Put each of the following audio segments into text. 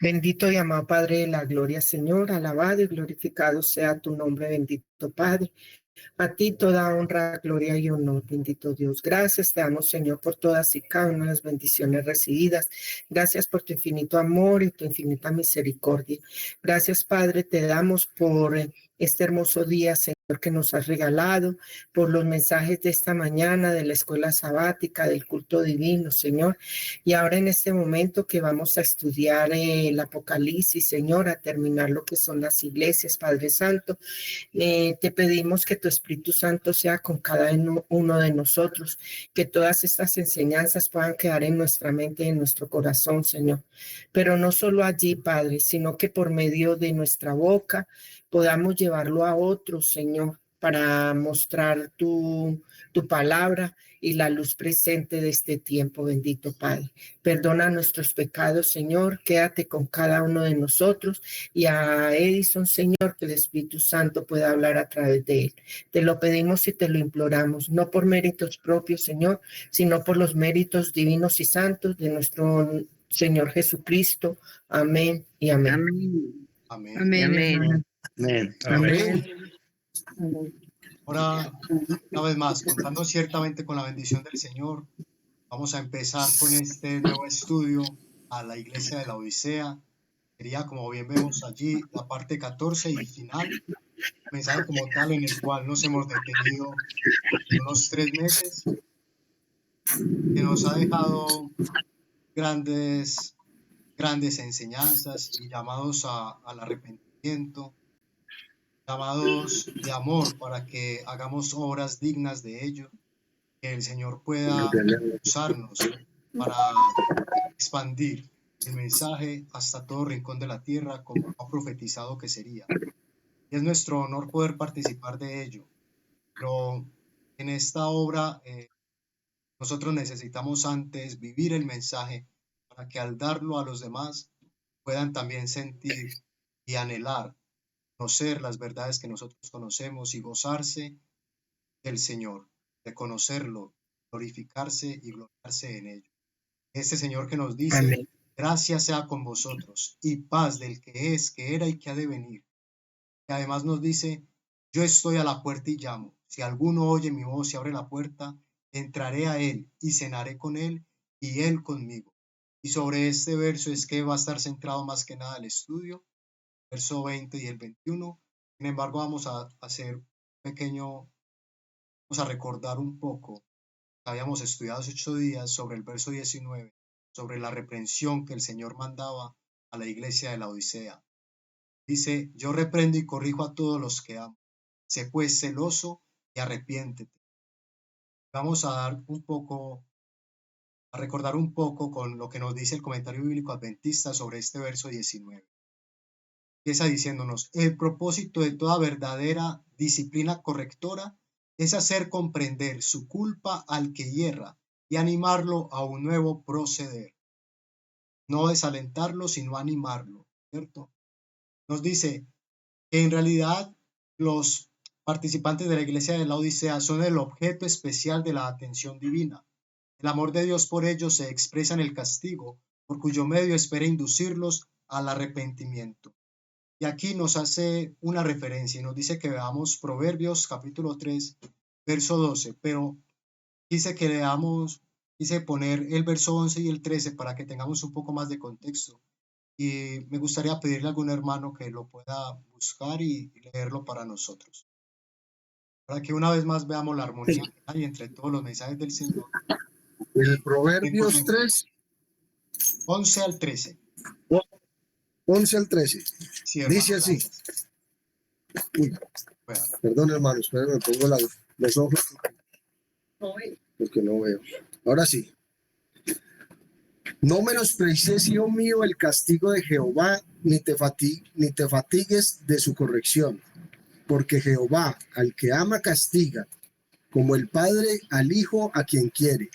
Bendito y amado Padre de la gloria, Señor, alabado y glorificado sea tu nombre, bendito Padre. A ti toda honra, gloria y honor, bendito Dios. Gracias te damos, Señor, por todas y cada una de las bendiciones recibidas. Gracias por tu infinito amor y tu infinita misericordia. Gracias, Padre, te damos por este hermoso día, Señor, que nos has regalado, por los mensajes de esta mañana, de la escuela sabática, del culto divino, Señor. Y ahora en este momento que vamos a estudiar el Apocalipsis, Señor, a terminar lo que son las iglesias, Padre Santo. Te pedimos que tu Espíritu Santo sea con cada uno de nosotros, que todas estas enseñanzas puedan quedar en nuestra mente y en nuestro corazón, Señor. Pero no solo allí, Padre, sino que por medio de nuestra boca podamos llevarlo a otros, Señor, para mostrar tu palabra y la luz presente de este tiempo, bendito Padre. Perdona nuestros pecados, Señor, quédate con cada uno de nosotros y a Edison, Señor, que el Espíritu Santo pueda hablar a través de él. Te lo pedimos y te lo imploramos, no por méritos propios, Señor, sino por los méritos divinos y santos de nuestro Señor Jesucristo. Amén y amén. Amén. Amén. Amén, hermano. Amén. Amén. Ahora, una vez más, contando ciertamente con la bendición del Señor, vamos a empezar con este nuevo estudio a la iglesia de la Odisea. Sería, como bien vemos allí, la parte 14 y final, mensaje como tal en el cual nos hemos detenido unos 3 meses, que nos ha dejado grandes enseñanzas y llamados al arrepentimiento, llamados de amor para que hagamos obras dignas de ello, que el Señor pueda usarnos para expandir el mensaje hasta todo rincón de la tierra, como ha profetizado que sería. Y es nuestro honor poder participar de ello. Pero en esta obra nosotros necesitamos antes vivir el mensaje para que al darlo a los demás puedan también sentir y anhelar, conocer las verdades que nosotros conocemos y gozarse del Señor, de conocerlo, glorificarse y gloriarse en ello. Este Señor que nos dice, Amén. gracia sea con vosotros y paz del que es, que era y que ha de venir. Y además nos dice, yo estoy a la puerta y llamo. Si alguno oye mi voz y abre la puerta, entraré a él y cenaré con él y él conmigo. Y sobre este verso es que va a estar centrado más que nada el estudio, verso 20 y el 21. Sin embargo, vamos a hacer un pequeño, vamos a recordar un poco. Habíamos estudiado hace 8 días sobre el verso 19, sobre la reprensión que el Señor mandaba a la iglesia de la Odisea. Dice, yo reprendo y corrijo a todos los que amo. Sé pues celoso y arrepiéntete. Vamos a dar un poco, a recordar un poco con lo que nos dice el comentario bíblico adventista sobre este verso 19. Empieza diciéndonos, el propósito de toda verdadera disciplina correctora es hacer comprender su culpa al que hierra y animarlo a un nuevo proceder. No desalentarlo, sino animarlo, ¿cierto? Nos dice que en realidad los participantes de la iglesia de la Odisea son el objeto especial de la atención divina. El amor de Dios por ellos se expresa en el castigo, por cuyo medio espera inducirlos al arrepentimiento. Y aquí nos hace una referencia y nos dice que veamos Proverbios capítulo 3, verso 12, pero quise poner el verso 11 y el 13 para que tengamos un poco más de contexto. Y me gustaría pedirle a algún hermano que lo pueda buscar y leerlo para nosotros, para que una vez más veamos la armonía que hay entre todos los mensajes del Señor. El Proverbios 3, 11 al 13. 11 al 13. Sí, hermano, Dice así. gracias. Uy, Bueno, perdón, hermano, espérame, me pongo los ojos porque no veo. Ahora sí. No menosprecies, hijo mío, el castigo de Jehová, ni te fatigues de su corrección, porque Jehová al que ama castiga, como el padre al hijo a quien quiere.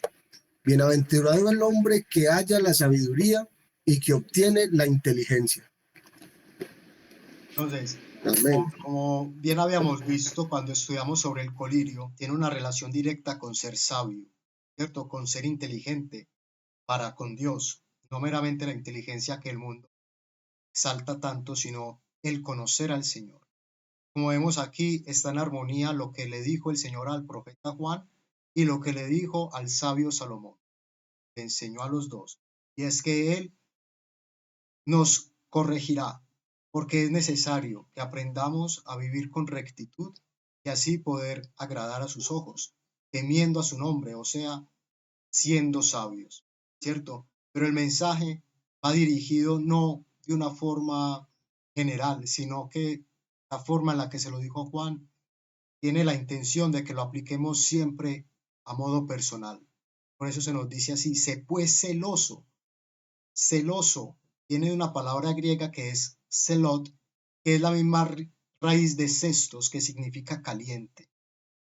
Bienaventurado el hombre que halla la sabiduría y que obtiene la inteligencia. entonces, Amén. como bien habíamos visto cuando estudiamos sobre el colirio, tiene una relación directa con ser sabio, ¿cierto? Con ser inteligente para con Dios, no meramente la inteligencia que el mundo exalta tanto, sino el conocer al Señor. Como vemos aquí, está en armonía lo que le dijo el Señor al profeta Juan y lo que le dijo al sabio Salomón. Le enseñó a los dos. Y es que Él nos corregirá, porque es necesario que aprendamos a vivir con rectitud y así poder agradar a sus ojos, temiendo a su nombre, o sea, siendo sabios, ¿cierto? Pero el mensaje va dirigido no de una forma general, sino que la forma en la que se lo dijo Juan tiene la intención de que lo apliquemos siempre a modo personal. Por eso se nos dice así, sé pues celoso. Celoso viene de una palabra griega que es celot, que es la misma raíz de cestos, que significa caliente.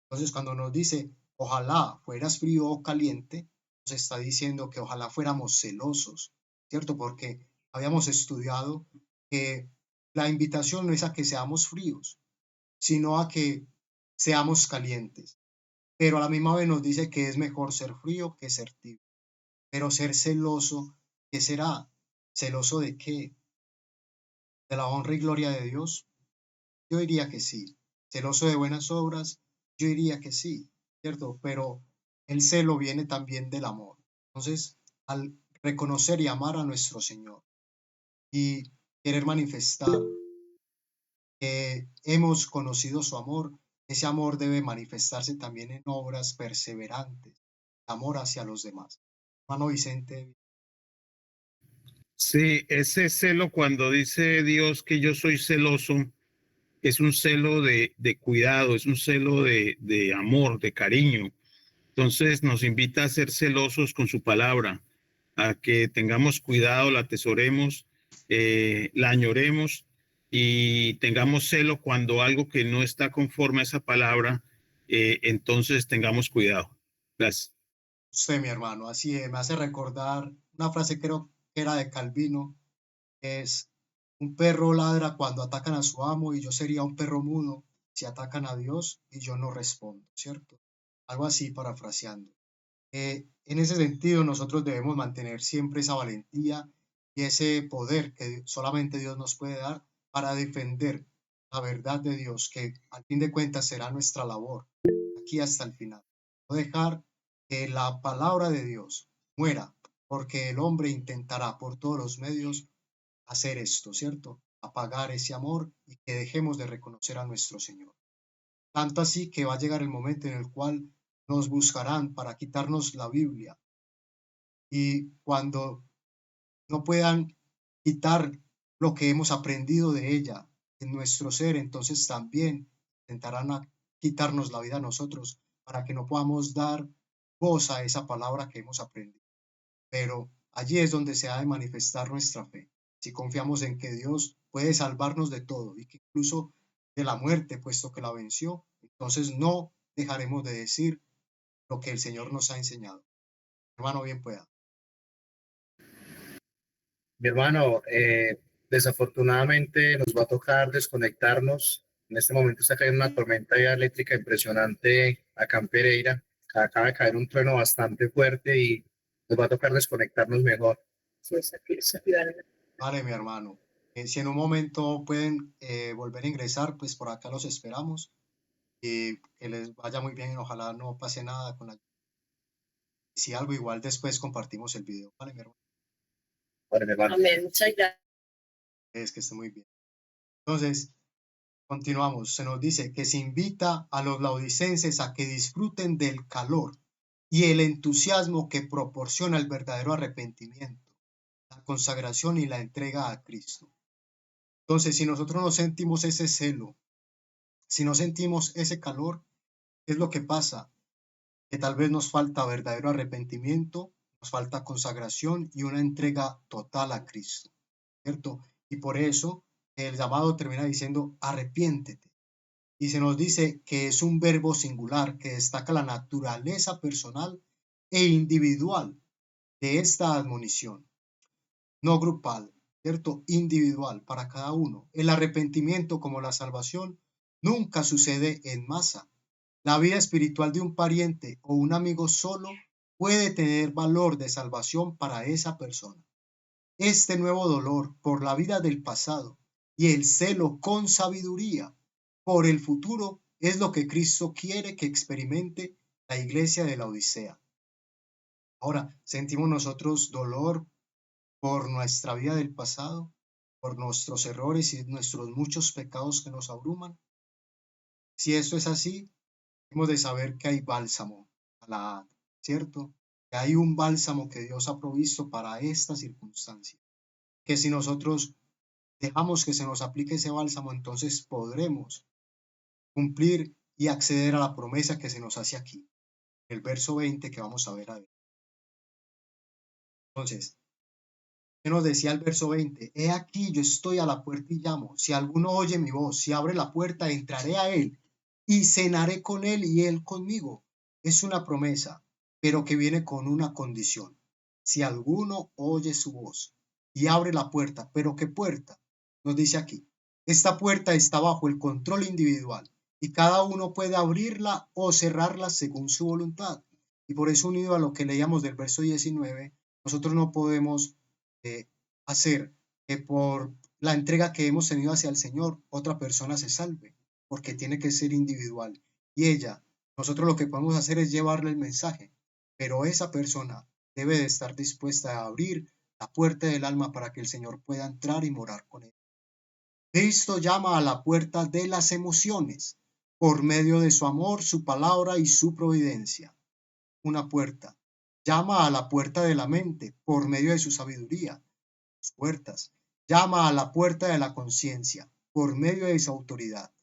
Entonces, cuando nos dice, ojalá fueras frío o caliente, nos está diciendo que ojalá fuéramos celosos, ¿cierto? Porque habíamos estudiado que la invitación no es a que seamos fríos, sino a que seamos calientes. Pero a la misma vez nos dice que es mejor ser frío que ser tibio. Pero ser celoso, ¿qué será? ¿Celoso de qué? ¿De la honra y gloria de Dios? Yo diría que sí. ¿Celoso de buenas obras? Yo diría que sí, ¿cierto? Pero el celo viene también del amor. Entonces, al reconocer y amar a nuestro Señor y querer manifestar que hemos conocido su amor, ese amor debe manifestarse también en obras perseverantes, amor hacia los demás. Hermano Vicente. Sí, ese celo cuando dice Dios que yo soy celoso, es un celo de cuidado, es un celo de amor, de cariño. Entonces nos invita a ser celosos con su palabra, a que tengamos cuidado, la atesoremos, la añoremos y tengamos celo cuando algo que no está conforme a esa palabra, entonces tengamos cuidado. Gracias. Usted, mi hermano, así es, me hace recordar una frase, creo que era de Calvino, que es, un perro ladra cuando atacan a su amo y yo sería un perro mudo si atacan a Dios y yo no respondo, ¿cierto? Algo así parafraseando. En ese sentido, nosotros debemos mantener siempre esa valentía y ese poder que solamente Dios nos puede dar para defender la verdad de Dios, que al fin de cuentas será nuestra labor aquí hasta el final. No dejar que la palabra de Dios muera, porque el hombre intentará por todos los medios hacer esto, ¿cierto? Apagar ese amor y que dejemos de reconocer a nuestro Señor. Tanto así que va a llegar el momento en el cual nos buscarán para quitarnos la Biblia. Y cuando no puedan quitar lo que hemos aprendido de ella en nuestro ser, entonces también intentarán quitarnos la vida a nosotros para que no podamos dar voz a esa palabra que hemos aprendido. Pero allí es donde se ha de manifestar nuestra fe. Si confiamos en que Dios puede salvarnos de todo y que incluso de la muerte, puesto que la venció, entonces no dejaremos de decir lo que el Señor nos ha enseñado. Hermano, bien pueda. Mi hermano, desafortunadamente nos va a tocar desconectarnos. En este momento está cayendo una tormenta eléctrica impresionante acá en Pereira. Acaba de caer un trueno bastante fuerte y nos va a tocar desconectarnos mejor. Sí, Vale, mi hermano. Si en un momento pueden volver a ingresar, pues por acá los esperamos y que les vaya muy bien. Ojalá no pase nada con la... Si algo, igual después compartimos el video. Vale, mi hermano. Vale, mi hermano. Amén. Muchas gracias. Es que esté muy bien. Entonces, continuamos. Se nos dice que se invita a los laodicenses a que disfruten del calor y el entusiasmo que proporciona el verdadero arrepentimiento, la consagración y la entrega a Cristo. Entonces, si nosotros no sentimos ese celo, si no sentimos ese calor, ¿qué es lo que pasa? Que tal vez nos falta verdadero arrepentimiento, nos falta consagración y una entrega total a Cristo, ¿cierto? Y por eso el llamado termina diciendo arrepiéntete. Y se nos dice que es un verbo singular que destaca la naturaleza personal e individual de esta admonición, no grupal, ¿cierto? Individual para cada uno. El arrepentimiento como la salvación nunca sucede en masa. La vida espiritual de un pariente o un amigo solo puede tener valor de salvación para esa persona. este nuevo dolor por la vida del pasado y el celo con sabiduría por el futuro es lo que Cristo quiere que experimente la iglesia de la Odisea. Ahora, ¿sentimos nosotros dolor por nuestra vida del pasado, por nuestros errores y nuestros muchos pecados que nos abruman? Si esto es así, hemos de saber que hay bálsamo a la hada, ¿cierto? Que hay un bálsamo que Dios ha provisto para esta circunstancia. Que si nosotros dejamos que se nos aplique ese bálsamo, entonces podremos cumplir y acceder a la promesa que se nos hace aquí, el verso 20 que vamos a ver ahí. Entonces, ¿qué nos decía el verso 20? He aquí, yo estoy a la puerta y llamo. Si alguno oye mi voz, si abre la puerta, entraré a él y cenaré con él y él conmigo. Es una promesa, pero que viene con una condición. Si alguno oye su voz y abre la puerta, ¿pero qué puerta? Nos dice aquí. Esta puerta está bajo el control individual y cada uno puede abrirla o cerrarla según su voluntad. Y por eso, unido a lo que leíamos del verso 19, nosotros no podemos hacer que por la entrega que hemos tenido hacia el Señor otra persona se salve, porque tiene que ser individual. Y nosotros lo que podemos hacer es llevarle el mensaje, pero esa persona debe de estar dispuesta a abrir la puerta del alma para que el Señor pueda entrar y morar con él. Cristo llama a la puerta de las emociones por medio de su amor, su palabra y su providencia. Una puerta. Llama a la puerta de la mente por medio de su sabiduría. Las puertas. Llama a la puerta de la conciencia por medio de su autoridad.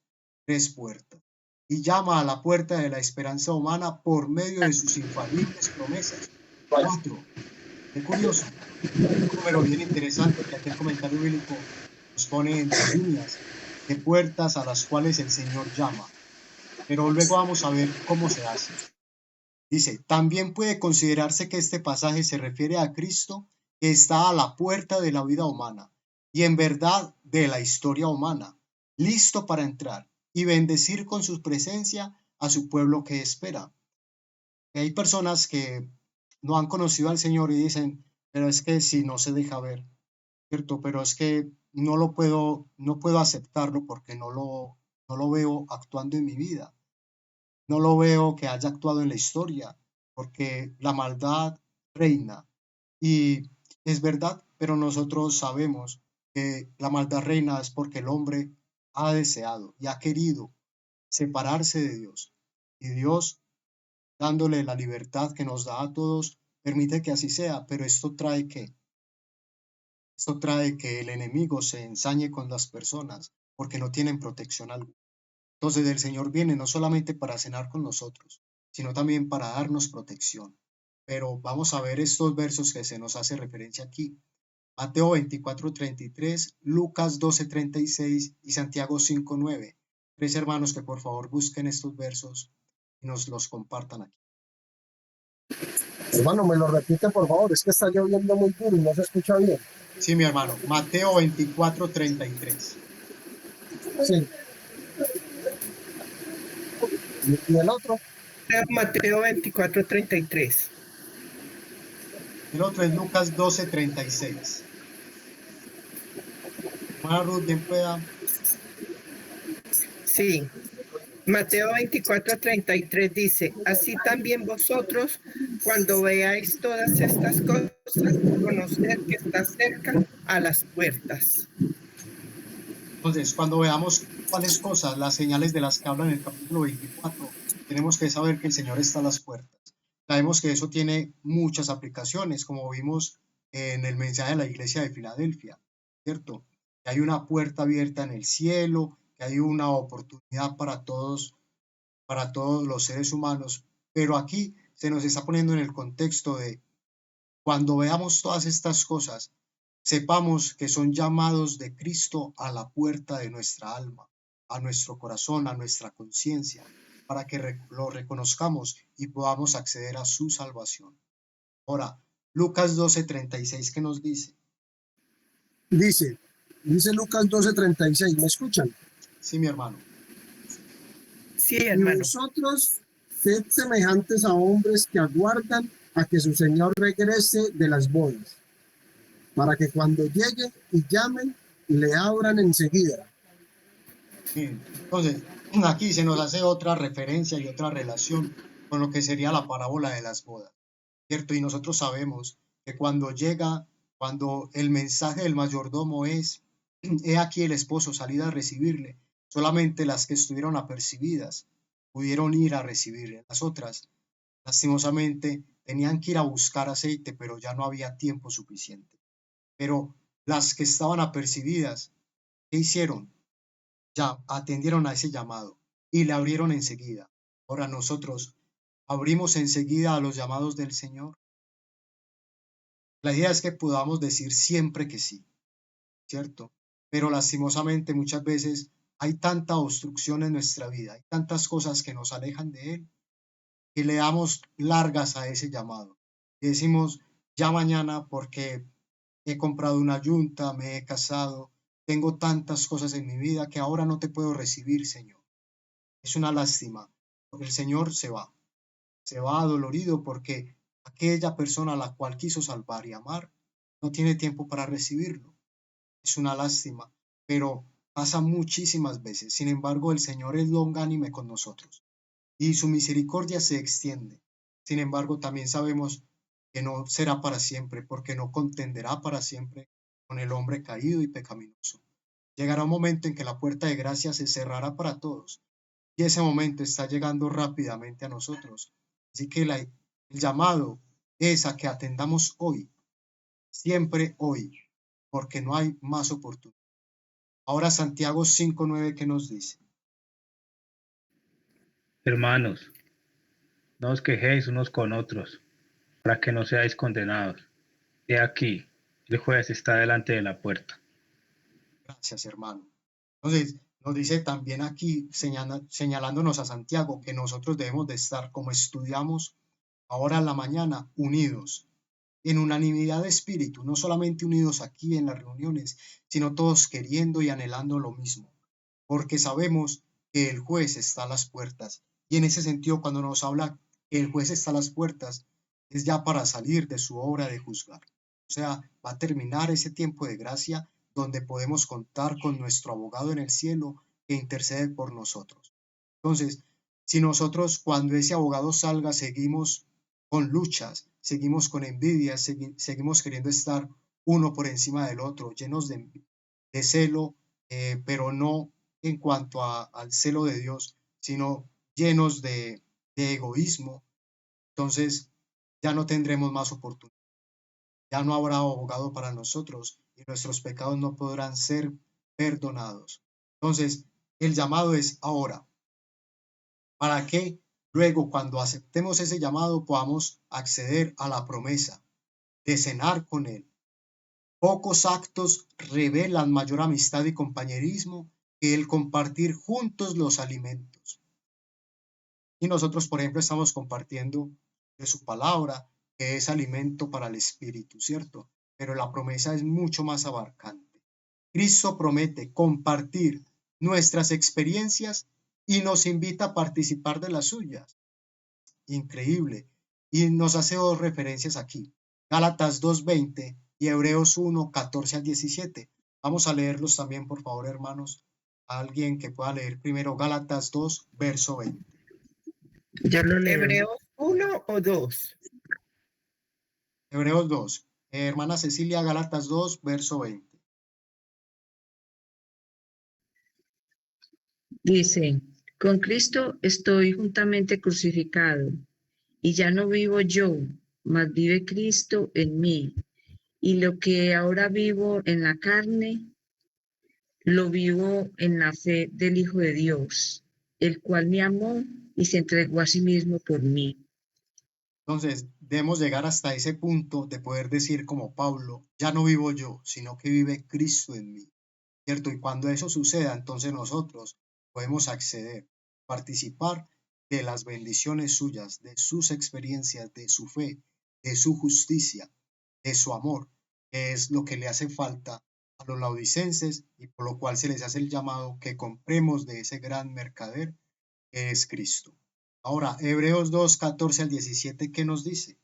3 puertas. Y llama a la puerta de la esperanza humana por medio de sus infalibles promesas. 4. Qué curioso. Un número bien interesante que aquí el comentario bíblico nos pone entre líneas de puertas a las cuales el Señor llama. Pero luego vamos a ver cómo se hace. Dice, también puede considerarse que este pasaje se refiere a Cristo que está a la puerta de la vida humana y en verdad de la historia humana, listo para entrar y bendecir con su presencia a su pueblo que espera. Y hay personas que no han conocido al Señor y dicen, pero es que si no se deja ver, ¿cierto? Pero es que no puedo aceptarlo porque no lo veo actuando en mi vida. No lo veo que haya actuado en la historia, porque la maldad reina. Y es verdad, pero nosotros sabemos que la maldad reina es porque el hombre ha deseado y ha querido separarse de Dios. Y Dios, dándole la libertad que nos da a todos, permite que así sea, pero esto trae que el enemigo se ensañe con las personas porque no tienen protección alguna. Entonces el Señor viene no solamente para cenar con nosotros, sino también para darnos protección. Pero vamos a ver estos versos que se nos hace referencia aquí. Mateo 24:33, Lucas 12:36 y Santiago 5:9. 3 hermanos que por favor busquen estos versos y nos los compartan aquí. Hermano, me lo repite por favor, es que está lloviendo muy duro y no se escucha bien. Sí, mi hermano, Mateo 24:33. Sí. ¿Y el otro? Mateo 24:33. El otro es Lucas 12:36. Hermana Ruth, bien pueda. Sí. Mateo 24:33 dice, así también vosotros, cuando veáis todas estas cosas, conoced que está cerca a las puertas. Entonces, cuando veamos cuáles cosas, las señales de las que habla en el capítulo 24, tenemos que saber que el Señor está a las puertas. Sabemos que eso tiene muchas aplicaciones, como vimos en el mensaje de la iglesia de Filadelfia, ¿cierto? Que hay una puerta abierta en el cielo, que hay una oportunidad para todos los seres humanos, pero aquí se nos está poniendo en el contexto de cuando veamos todas estas cosas, sepamos que son llamados de Cristo a la puerta de nuestra alma, a nuestro corazón, a nuestra conciencia, para que lo reconozcamos y podamos acceder a su salvación. Ahora, Lucas 12:36, ¿qué nos dice? Dice Lucas 12:36, ¿me escuchan? Sí, mi hermano. Sí, Y hermano. vosotros sed semejantes a hombres que aguardan a que su Señor regrese de las bodas, para que cuando llegue y llamen, le abran enseguida. Bien, entonces, aquí se nos hace otra referencia y otra relación con lo que sería la parábola de las bodas, ¿cierto? Y nosotros sabemos que cuando el mensaje del mayordomo es, he aquí el esposo, salid a recibirle, solamente las que estuvieron apercibidas pudieron ir a recibirle. Las otras, lastimosamente, tenían que ir a buscar aceite, pero ya no había tiempo suficiente. Pero las que estaban apercibidas, ¿qué hicieron? Ya atendieron a ese llamado y le abrieron enseguida. Ahora nosotros abrimos enseguida a los llamados del Señor. La idea es que podamos decir siempre que sí, ¿cierto? Pero lastimosamente muchas veces hay tanta obstrucción en nuestra vida, hay tantas cosas que nos alejan de Él, que le damos largas a ese llamado. Y decimos, ya mañana porque he comprado una yunta, me he casado, tengo tantas cosas en mi vida que ahora no te puedo recibir, Señor. Es una lástima, porque el Señor se va adolorido porque aquella persona a la cual quiso salvar y amar no tiene tiempo para recibirlo. Es una lástima, pero pasa muchísimas veces. Sin embargo, el Señor es longánime con nosotros y su misericordia se extiende. Sin embargo, también sabemos que no será para siempre, porque no contenderá para siempre con el hombre caído y pecaminoso. Llegará un momento en que la puerta de gracia se cerrará para todos y ese momento está llegando rápidamente a nosotros. Así que el llamado es a que atendamos hoy, siempre hoy, porque no hay más oportunidad. Ahora Santiago 5:9, ¿qué nos dice? Hermanos, no os quejéis unos con otros, para que no seáis condenados. He aquí, el juez está delante de la puerta. Gracias, hermano. Entonces, nos dice también aquí, señalándonos a Santiago, que nosotros debemos de estar, como estudiamos ahora en la mañana, unidos, en unanimidad de espíritu, no solamente unidos aquí en las reuniones, sino todos queriendo y anhelando lo mismo, porque sabemos que el juez está a las puertas. Y en ese sentido, cuando nos habla que el juez está a las puertas, es ya para salir de su obra de juzgar. O sea, va a terminar ese tiempo de gracia donde podemos contar con nuestro abogado en el cielo que intercede por nosotros. Entonces, si nosotros cuando ese abogado salga seguimos con luchas, seguimos con envidia, seguimos queriendo estar uno por encima del otro, llenos de celo, pero no en cuanto al celo de Dios, sino llenos de egoísmo, entonces ya no tendremos más oportunidad, ya no habrá abogado para nosotros y nuestros pecados no podrán ser perdonados. Entonces, el llamado es ahora, para que luego cuando aceptemos ese llamado podamos acceder a la promesa de cenar con Él. Pocos actos revelan mayor amistad y compañerismo que el compartir juntos los alimentos. Y nosotros, por ejemplo, estamos compartiendo de su palabra, que es alimento para el espíritu, ¿cierto? Pero la promesa es mucho más abarcante. Cristo promete compartir nuestras experiencias y nos invita a participar de las suyas. Increíble. Y nos hace dos referencias aquí. Gálatas 2:20 y Hebreos 1:14-17. Vamos a leerlos también, por favor, hermanos. Alguien que pueda leer primero Gálatas 2, verso 20. Yo lo leo. ¿Hebreos 1 o 2? Hebreos 2. Hermana Cecilia, Gálatas 2, verso 20. Dice, con Cristo estoy juntamente crucificado, y ya no vivo yo, mas vive Cristo en mí. Y lo que ahora vivo en la carne, lo vivo en la fe del Hijo de Dios, el cual me amó y se entregó a sí mismo por mí. Entonces, debemos llegar hasta ese punto de poder decir como Pablo, ya no vivo yo, sino que vive Cristo en mí, ¿cierto? Y cuando eso suceda, entonces nosotros podemos acceder, participar de las bendiciones suyas, de sus experiencias, de su fe, de su justicia, de su amor, que es lo que le hace falta a los laodicenses y por lo cual se les hace el llamado que compremos de ese gran mercader que es Cristo. Ahora, Hebreos 2, 14-17, ¿qué nos dice?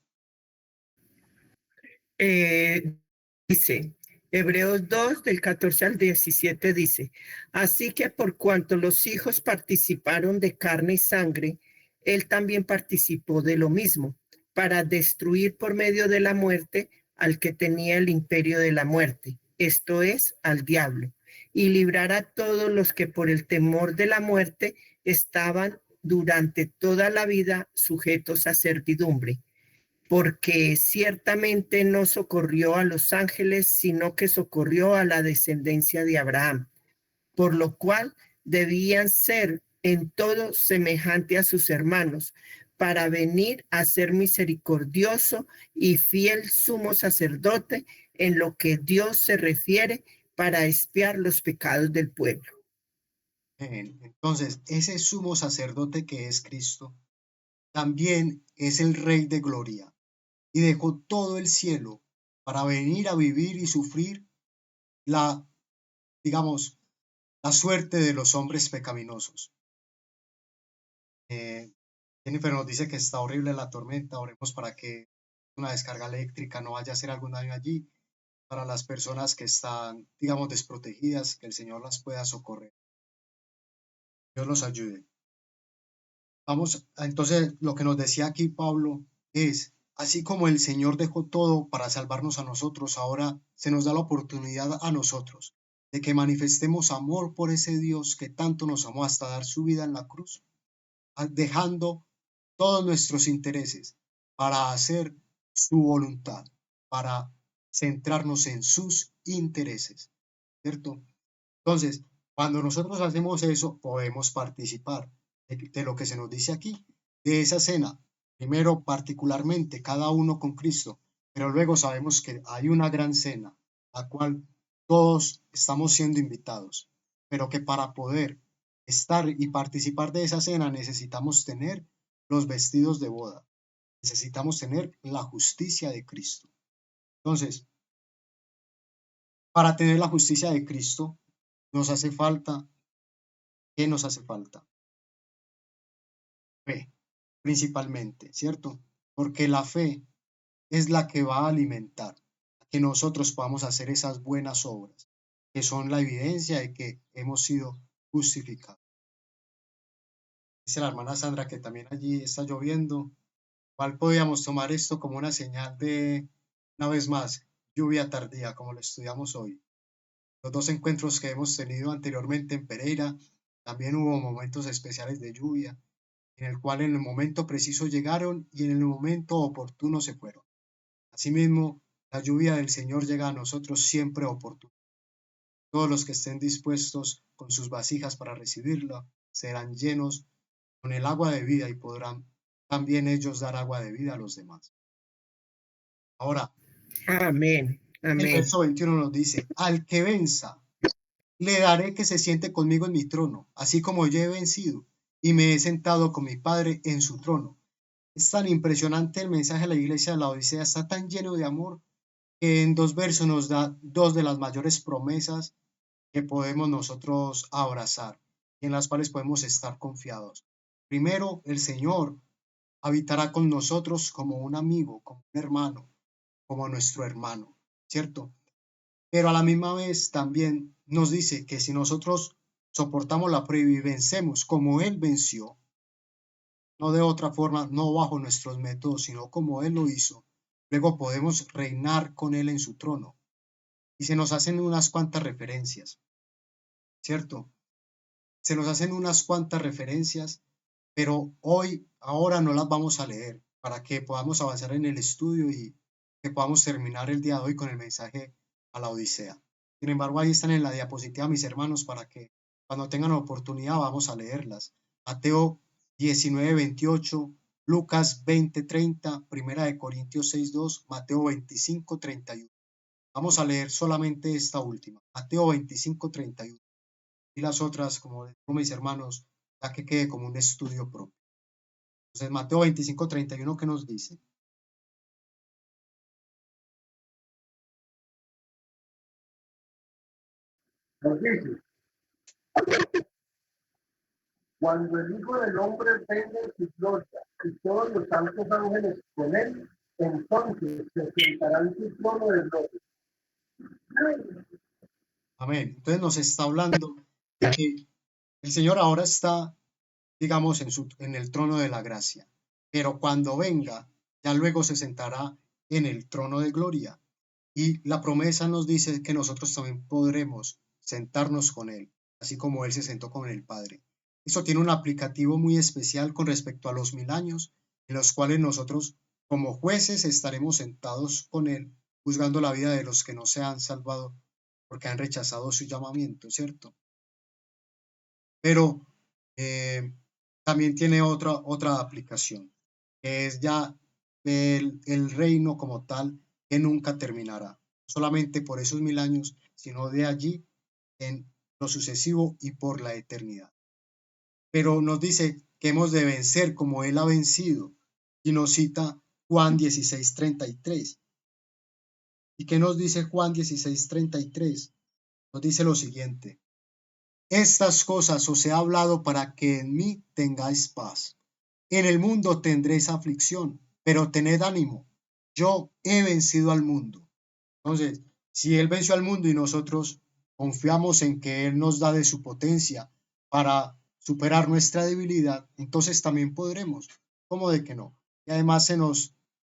Dice, Hebreos 2, del 14 al 17 dice, así que por cuanto los hijos participaron de carne y sangre, él también participó de lo mismo, para destruir por medio de la muerte al que tenía el imperio de la muerte, esto es, al diablo, y librar a todos los que por el temor de la muerte estaban durante toda la vida sujetos a servidumbre, porque ciertamente no socorrió a los ángeles, sino que socorrió a la descendencia de Abraham, por lo cual debían ser en todo semejante a sus hermanos, para venir a ser misericordioso y fiel sumo sacerdote en lo que Dios se refiere para expiar los pecados del pueblo. Entonces, ese sumo sacerdote que es Cristo, también es el Rey de Gloria y dejó todo el cielo para venir a vivir y sufrir la, digamos, la suerte de los hombres pecaminosos. Jennifer nos dice que está horrible la tormenta, oremos para que una descarga eléctrica no vaya a hacer algún daño allí, para las personas que están, digamos, desprotegidas, que el Señor las pueda socorrer. Dios los ayude. Vamos, entonces, lo que nos decía aquí Pablo es, así como el Señor dejó todo para salvarnos a nosotros, ahora se nos da la oportunidad a nosotros de que manifestemos amor por ese Dios que tanto nos amó hasta dar su vida en la cruz, dejando todos nuestros intereses para hacer su voluntad, para centrarnos en sus intereses, ¿cierto? Entonces, cuando nosotros hacemos eso, podemos participar de lo que se nos dice aquí, de esa cena. Primero, particularmente, cada uno con Cristo, pero luego sabemos que hay una gran cena, la cual todos estamos siendo invitados, pero que para poder estar y participar de esa cena necesitamos tener los vestidos de boda, necesitamos tener la justicia de Cristo. Entonces, para tener la justicia de Cristo, nos hace falta, ¿qué nos hace falta? Fe, principalmente, ¿cierto? Porque la fe es la que va a alimentar a que nosotros podamos hacer esas buenas obras, que son la evidencia de que hemos sido justificados. Dice la hermana Sandra que también allí está lloviendo. ¿Cuál podríamos tomar esto como una señal de, una vez más, lluvia tardía, como lo estudiamos hoy? Los dos encuentros que hemos tenido anteriormente en Pereira, también hubo momentos especiales de lluvia, en el cual en el momento preciso llegaron y en el momento oportuno se fueron. Asimismo, la lluvia del Señor llega a nosotros siempre oportuna. Todos los que estén dispuestos con sus vasijas para recibirla serán llenos con el agua de vida y podrán también ellos dar agua de vida a los demás. Ahora, Amén, el amén. verso 21 nos dice, al que venza, le daré que se siente conmigo en mi trono, así como yo he vencido y me he sentado con mi Padre en su trono. Es tan impresionante el mensaje de la iglesia de la Odisea, está tan lleno de amor que en 2 versos nos da 2 de las mayores promesas que podemos nosotros abrazar y en las cuales podemos estar confiados. Primero, el Señor habitará con nosotros como un amigo, como un hermano, como nuestro hermano, ¿cierto? Pero a la misma vez también nos dice que si nosotros soportamos la prueba y vencemos como Él venció, no de otra forma, no bajo nuestros métodos, sino como Él lo hizo, luego podemos reinar con Él en su trono. Y se nos hacen unas cuantas referencias, ¿cierto? Se nos hacen unas cuantas referencias, pero hoy, ahora no las vamos a leer para que podamos avanzar en el estudio y que podamos terminar el día de hoy con el mensaje a la Odisea. Sin embargo, ahí están en la diapositiva mis hermanos para que cuando tengan oportunidad vamos a leerlas. Mateo 19:28, Lucas 20:30, Primera de Corintios 6:2, Mateo 25:31. Vamos a leer solamente esta última, Mateo 25:31. Y las otras, como digo mis hermanos, ya que quede como un estudio propio. Entonces, Mateo 25:31, ¿qué nos dice? Nos dice, cuando el Hijo del Hombre venga en su gloria y todos los santos ángeles con él, entonces se sentará en su trono de gloria Amén. Entonces nos está hablando de que el Señor ahora está, digamos, en el trono de la gracia, pero cuando venga, ya luego se sentará en el trono de gloria. Y la promesa nos dice que nosotros también podremos sentarnos con Él, así como Él se sentó con el Padre. Eso tiene un aplicativo muy especial con respecto a los 1000 años, en los cuales nosotros, como jueces, estaremos sentados con Él, juzgando la vida de los que no se han salvado porque han rechazado su llamamiento, ¿cierto? Pero también tiene otra aplicación, que es ya el reino como tal, que nunca terminará, no solamente por esos 1000 años, sino de allí en lo sucesivo y por la eternidad. Pero nos dice que hemos de vencer como Él ha vencido, y nos cita Juan 16:33. ¿Y qué nos dice Juan 16:33? Nos dice lo siguiente: estas cosas os he hablado para que en mí tengáis paz. En el mundo tendréis aflicción, pero tened ánimo. Yo he vencido al mundo. Entonces, si Él venció al mundo y nosotros confiamos en que Él nos da de su potencia para superar nuestra debilidad, entonces también podremos. ¿Cómo de que no? Y además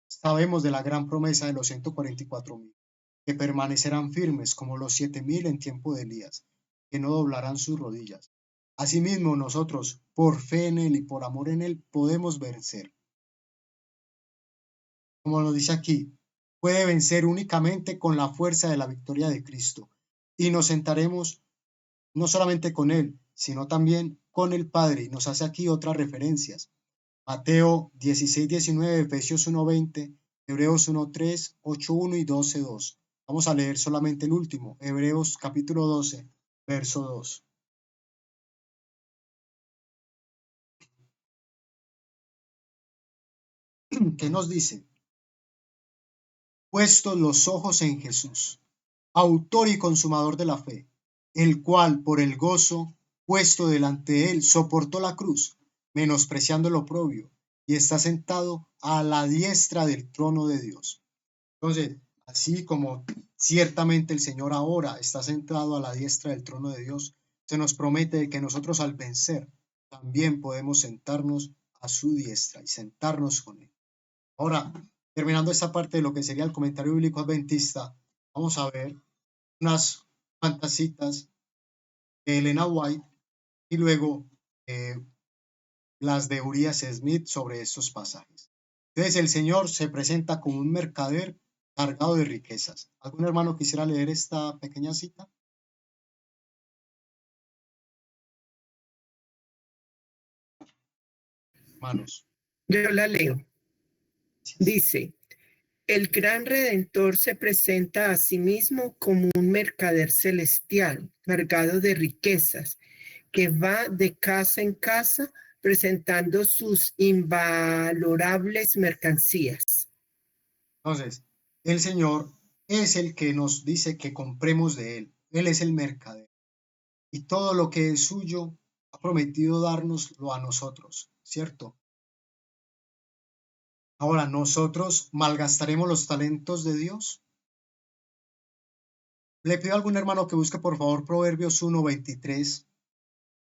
sabemos de la gran promesa de los 144,000, que permanecerán firmes como los 7,000 en tiempo de Elías, que no doblarán sus rodillas. Asimismo, nosotros, por fe en Él y por amor en Él, podemos vencer. Como nos dice aquí, puede vencer únicamente con la fuerza de la victoria de Cristo. Y nos sentaremos no solamente con Él, sino también con el Padre. Y nos hace aquí otras referencias. Mateo 16:19, Efesios 1:20, Hebreos 1:3, 8:1 y 12:2. Vamos a leer solamente el último, Hebreos capítulo 12, verso 2. ¿Qué nos dice? Puestos los ojos en Jesús, autor y consumador de la fe, el cual por el gozo puesto delante de él soportó la cruz, menospreciando el oprobio, y está sentado a la diestra del trono de Dios. Entonces, así como ciertamente el Señor ahora está sentado a la diestra del trono de Dios, se nos promete que nosotros al vencer también podemos sentarnos a su diestra y sentarnos con Él. Ahora, terminando esta parte de lo que sería el comentario bíblico adventista, vamos a ver unas cuantas citas de Elena White y luego las de Uriah Smith sobre estos pasajes. Entonces, el Señor se presenta como un mercader cargado de riquezas. ¿Algún hermano quisiera leer esta pequeña cita? Hermanos. Yo la leo. Dice: el gran Redentor se presenta a sí mismo como un mercader celestial, cargado de riquezas, que va de casa en casa presentando sus invalorables mercancías. Entonces, el Señor es el que nos dice que compremos de Él. Él es el mercader. Y todo lo que es suyo ha prometido dárnoslo a nosotros, ¿cierto? Ahora, ¿nosotros malgastaremos los talentos de Dios? Le pido a algún hermano que busque por favor Proverbios 1:23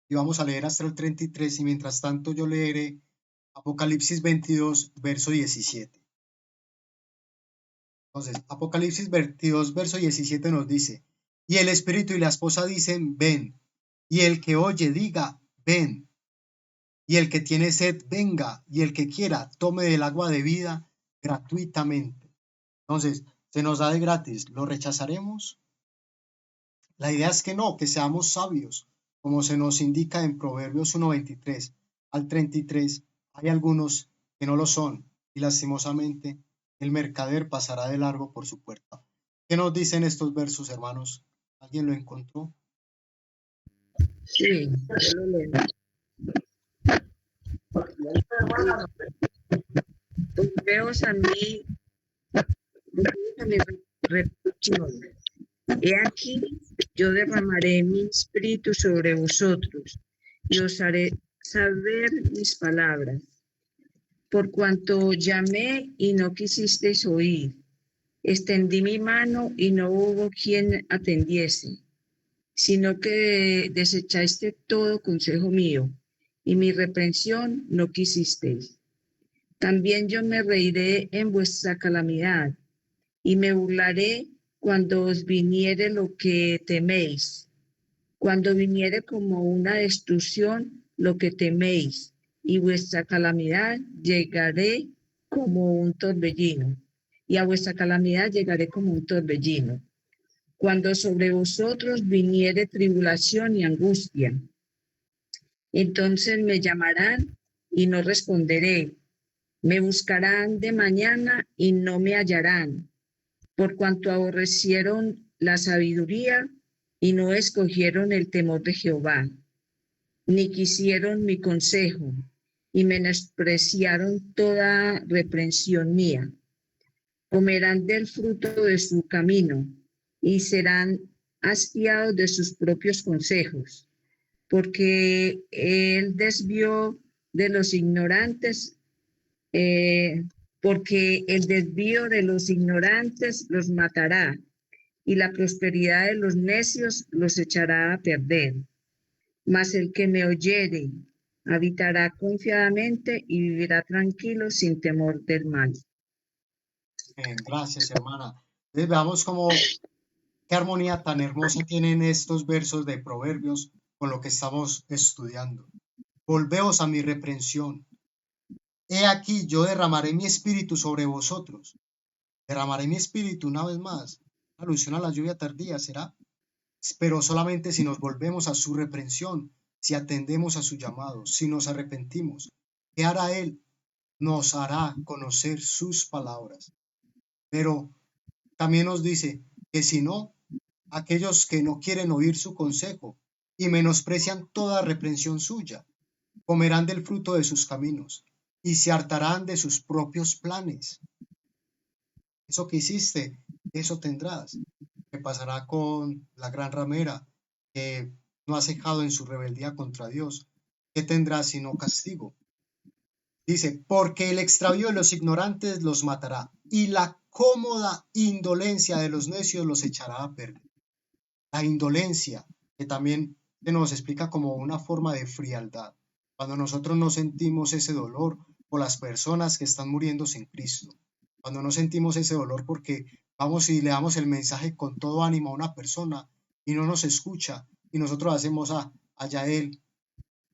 y vamos a leer hasta el 33 y mientras tanto yo leeré Apocalipsis 22, verso 17. Entonces, Apocalipsis 22, verso 17 nos dice: y el Espíritu y la esposa dicen, ven, y el que oye diga, ven. Y el que tiene sed, venga, y el que quiera, tome del agua de vida gratuitamente. Entonces, se nos da de gratis, ¿lo rechazaremos? La idea es que no, que seamos sabios, como se nos indica en Proverbios 1:23 al 33. Hay algunos que no lo son, y lastimosamente el mercader pasará de largo por su puerta. ¿Qué nos dicen estos versos, hermanos? ¿Alguien lo encontró? Sí, yo lo leo. Volveos a mí reputación. He aquí, yo derramaré mi espíritu sobre vosotros y os haré saber mis palabras. Por cuanto llamé y no quisisteis oír, Extendí mi mano y no hubo quien atendiese, sino que desechaste todo consejo mío, y mi reprensión no quisisteis. También yo me reiré en vuestra calamidad, y me burlaré cuando os viniere lo que teméis, cuando viniere como una destrucción lo que teméis, y vuestra calamidad llegaré como un torbellino, y a vuestra calamidad llegaré como un torbellino. Cuando sobre vosotros viniere tribulación y angustia, entonces me llamarán y no responderé. Me buscarán de mañana y no me hallarán, por cuanto aborrecieron la sabiduría y no escogieron el temor de Jehová, ni quisieron mi consejo, y menospreciaron toda reprensión mía. Comerán del fruto de su camino y serán hastiados de sus propios consejos, porque él desvió de los ignorantes, porque el desvío de los ignorantes los matará, y la prosperidad de los necios los echará a perder. Mas el que me oyere habitará confiadamente y vivirá tranquilo sin temor del mal. Gracias, hermana. Entonces, veamos cómo qué armonía tan hermosa tienen estos versos de Proverbios con lo que estamos estudiando. Volveos a mi reprensión. He aquí, yo derramaré mi espíritu sobre vosotros. Derramaré mi espíritu una vez más. Alusión a la lluvia tardía, ¿será? Pero solamente si nos volvemos a su reprensión, si atendemos a su llamado, si nos arrepentimos. ¿Qué hará Él? Nos hará conocer sus palabras. Pero también nos dice que si no, aquellos que no quieren oír su consejo y menosprecian toda reprensión suya, comerán del fruto de sus caminos y se hartarán de sus propios planes. Eso que hiciste, eso tendrás. ¿Qué pasará con la gran ramera que no ha cejado en su rebeldía contra Dios? ¿Qué tendrá sino castigo? Dice, porque el extravío de los ignorantes los matará y la cómoda indolencia de los necios los echará a perder. La indolencia, que también se nos explica como una forma de frialdad. Cuando nosotros no sentimos ese dolor por las personas que están muriendo sin Cristo. Cuando no sentimos ese dolor porque vamos y le damos el mensaje con todo ánimo a una persona y no nos escucha y nosotros hacemos, allá él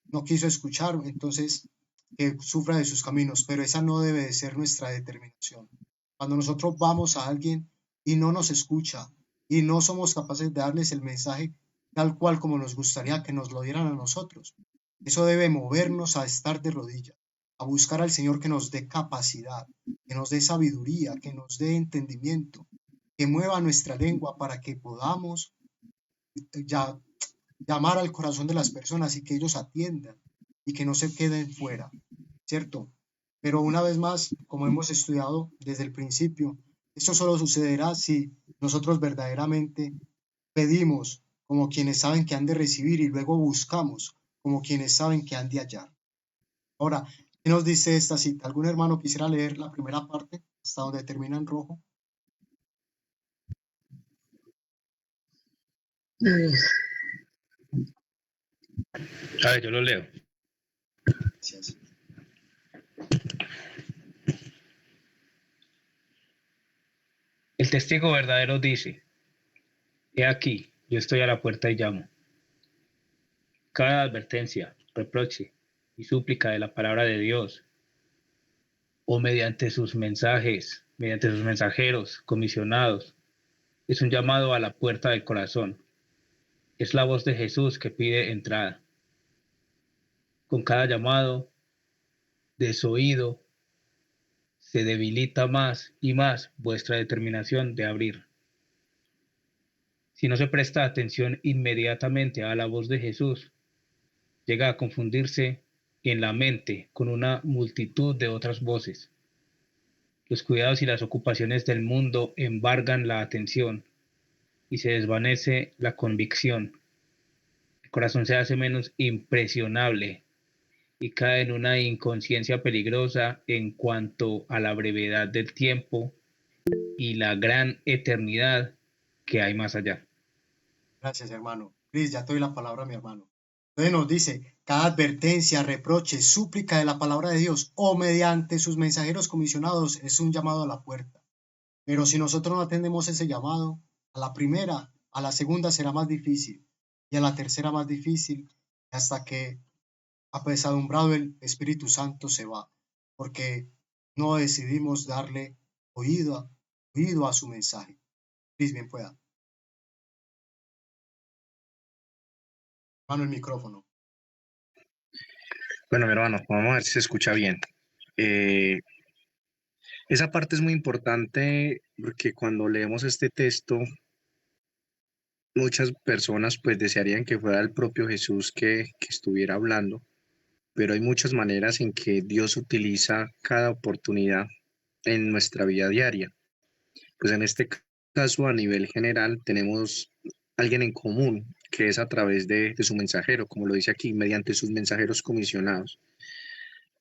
no quiso escuchar, entonces que sufra de sus caminos, pero esa no debe de ser nuestra determinación. Cuando nosotros vamos a alguien y no nos escucha y no somos capaces de darles el mensaje tal cual como nos gustaría que nos lo dieran a nosotros, eso debe movernos a estar de rodillas, a buscar al Señor que nos dé capacidad, que nos dé sabiduría, que nos dé entendimiento, que mueva nuestra lengua para que podamos ya llamar al corazón de las personas y que ellos atiendan y que no se queden fuera, ¿cierto? Pero una vez más, como hemos estudiado desde el principio, esto solo sucederá si nosotros verdaderamente pedimos como quienes saben que han de recibir y luego buscamos como quienes saben que han de hallar. Ahora, ¿qué nos dice esta cita? ¿Algún hermano quisiera leer la primera parte hasta donde termina en rojo? A ver, yo lo leo. Gracias. El testigo verdadero dice, he aquí, yo estoy a la puerta y llamo. Cada advertencia, reproche y súplica de la palabra de Dios, o mediante sus mensajes, mediante sus mensajeros, comisionados, es un llamado a la puerta del corazón. Es la voz de Jesús que pide entrada. Con cada llamado, desoído, se debilita más y más vuestra determinación de abrir. Si no se presta atención inmediatamente a la voz de Jesús, llega a confundirse en la mente con una multitud de otras voces. Los cuidados y las ocupaciones del mundo embargan la atención y se desvanece la convicción. El corazón se hace menos impresionable y cae en una inconsciencia peligrosa en cuanto a la brevedad del tiempo y la gran eternidad que hay más allá. Gracias, hermano. Cris, ya te doy la palabra a mi hermano. Entonces nos dice, cada advertencia, reproche, súplica de la palabra de Dios o mediante sus mensajeros comisionados es un llamado a la puerta. Pero si nosotros no atendemos ese llamado, a la primera, a la segunda será más difícil y a la tercera más difícil hasta que apesadumbrado el Espíritu Santo se va, porque no decidimos darle oído a su mensaje. Cris, bien pueda. Hermano, el micrófono. Bueno, mi hermano, vamos a ver si se escucha bien. Eh, Esa parte es muy importante porque cuando leemos este texto, muchas personas pues desearían que fuera el propio Jesús que estuviera hablando, pero hay muchas maneras en que Dios utiliza cada oportunidad en nuestra vida diaria. Pues en este caso, a nivel general, tenemos alguien en común, que es a través de su mensajero, como lo dice aquí, mediante sus mensajeros comisionados.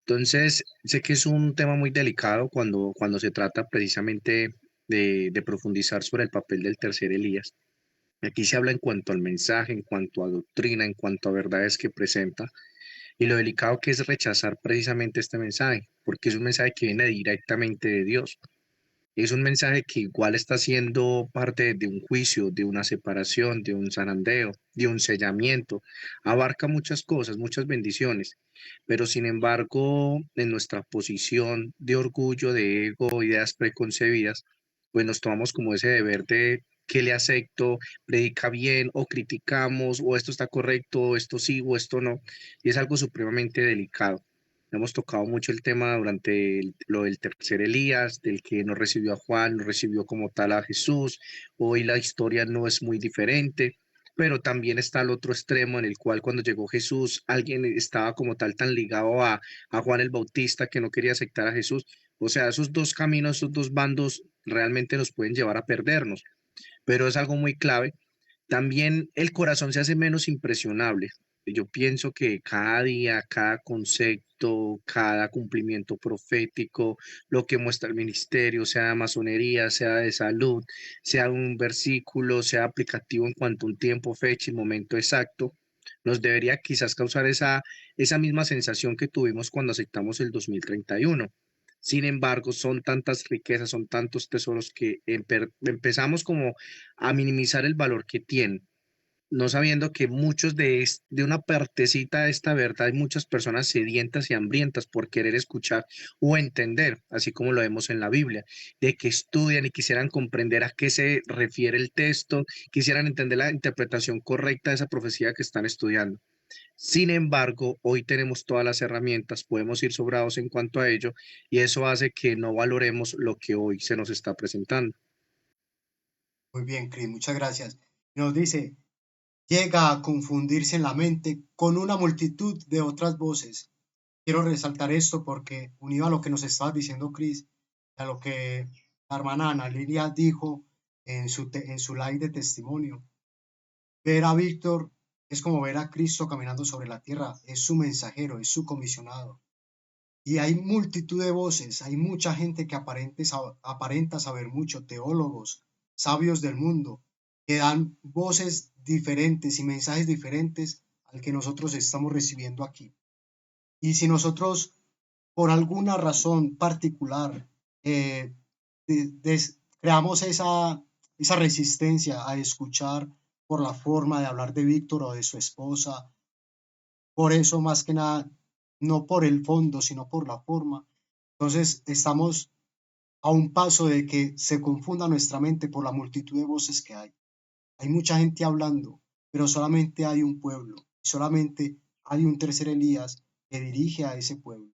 Entonces, sé que es un tema muy delicado cuando se trata precisamente de profundizar sobre el papel del tercer Elías. Aquí se habla en cuanto al mensaje, en cuanto a doctrina, en cuanto a verdades que presenta y lo delicado que es rechazar precisamente este mensaje, porque es un mensaje que viene directamente de Dios. Es un mensaje que igual está siendo parte de un juicio, de una separación, de un zarandeo, de un sellamiento. Abarca muchas cosas, muchas bendiciones, pero sin embargo, en nuestra posición de orgullo, de ego, ideas preconcebidas, pues nos tomamos como ese deber de qué le acepto, predica bien o criticamos, o esto está correcto, o esto sí, o esto no, y es algo supremamente delicado. Hemos tocado mucho el tema durante lo del tercer Elías, del que no recibió a Juan, no recibió como tal a Jesús. Hoy la historia no es muy diferente, pero también está el otro extremo en el cual cuando llegó Jesús, alguien estaba como tal tan ligado a Juan el Bautista que no quería aceptar a Jesús. O sea, esos dos caminos, esos dos bandos realmente nos pueden llevar a perdernos, pero es algo muy clave. También el corazón se hace menos impresionable. Yo pienso que cada día, cada concepto, cada cumplimiento profético, lo que muestra el ministerio, sea de masonería, sea de salud, sea un versículo, sea aplicativo en cuanto a un tiempo, fecha y momento exacto, nos debería quizás causar esa misma sensación que tuvimos cuando aceptamos el 2031. Sin embargo, son tantas riquezas, son tantos tesoros que empezamos como a minimizar el valor que tienen, no sabiendo que muchos de una partecita de esta verdad hay muchas personas sedientas y hambrientas por querer escuchar o entender, así como lo vemos en la Biblia, de que estudian y quisieran comprender a qué se refiere el texto, quisieran entender la interpretación correcta de esa profecía que están estudiando. Sin embargo, hoy tenemos todas las herramientas, podemos ir sobrados en cuanto a ello y eso hace que no valoremos lo que hoy se nos está presentando. Muy bien, Cris, muchas gracias. Nos dice, llega a confundirse en la mente con una multitud de otras voces. Quiero resaltar esto porque unido a lo que nos estaba diciendo Cris, a lo que la hermana Ana Lilia dijo en su live de testimonio, ver a Víctor es como ver a Cristo caminando sobre la tierra, es su mensajero, es su comisionado. Y hay multitud de voces, hay mucha gente que aparenta saber mucho, teólogos, sabios del mundo, que dan voces diferentes y mensajes diferentes al que nosotros estamos recibiendo aquí. Y si nosotros, por alguna razón particular, creamos esa resistencia a escuchar por la forma de hablar de Víctor o de su esposa, por eso más que nada, no por el fondo, sino por la forma, entonces estamos a un paso de que se confunda nuestra mente por la multitud de voces que hay. Hay mucha gente hablando, pero solamente hay un pueblo, solamente hay un tercer Elías que dirige a ese pueblo.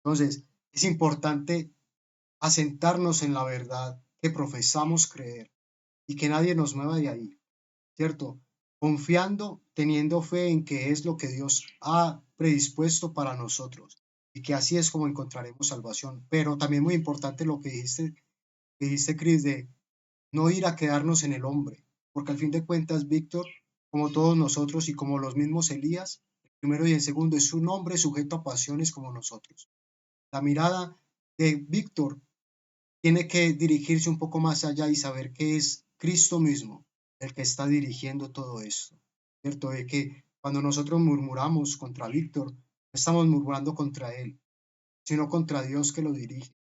Entonces, es importante asentarnos en la verdad que profesamos creer y que nadie nos mueva de ahí, ¿cierto? Confiando, teniendo fe en que es lo que Dios ha predispuesto para nosotros y que así es como encontraremos salvación. Pero también muy importante lo que dijiste, Cris, de no ir a quedarnos en el hombre, porque al fin de cuentas, Víctor, como todos nosotros y como los mismos Elías, el primero y el segundo, es un hombre sujeto a pasiones como nosotros. La mirada de Víctor tiene que dirigirse un poco más allá y saber que es Cristo mismo el que está dirigiendo todo esto, ¿cierto? De que cuando nosotros murmuramos contra Víctor, no estamos murmurando contra él, sino contra Dios que lo dirige,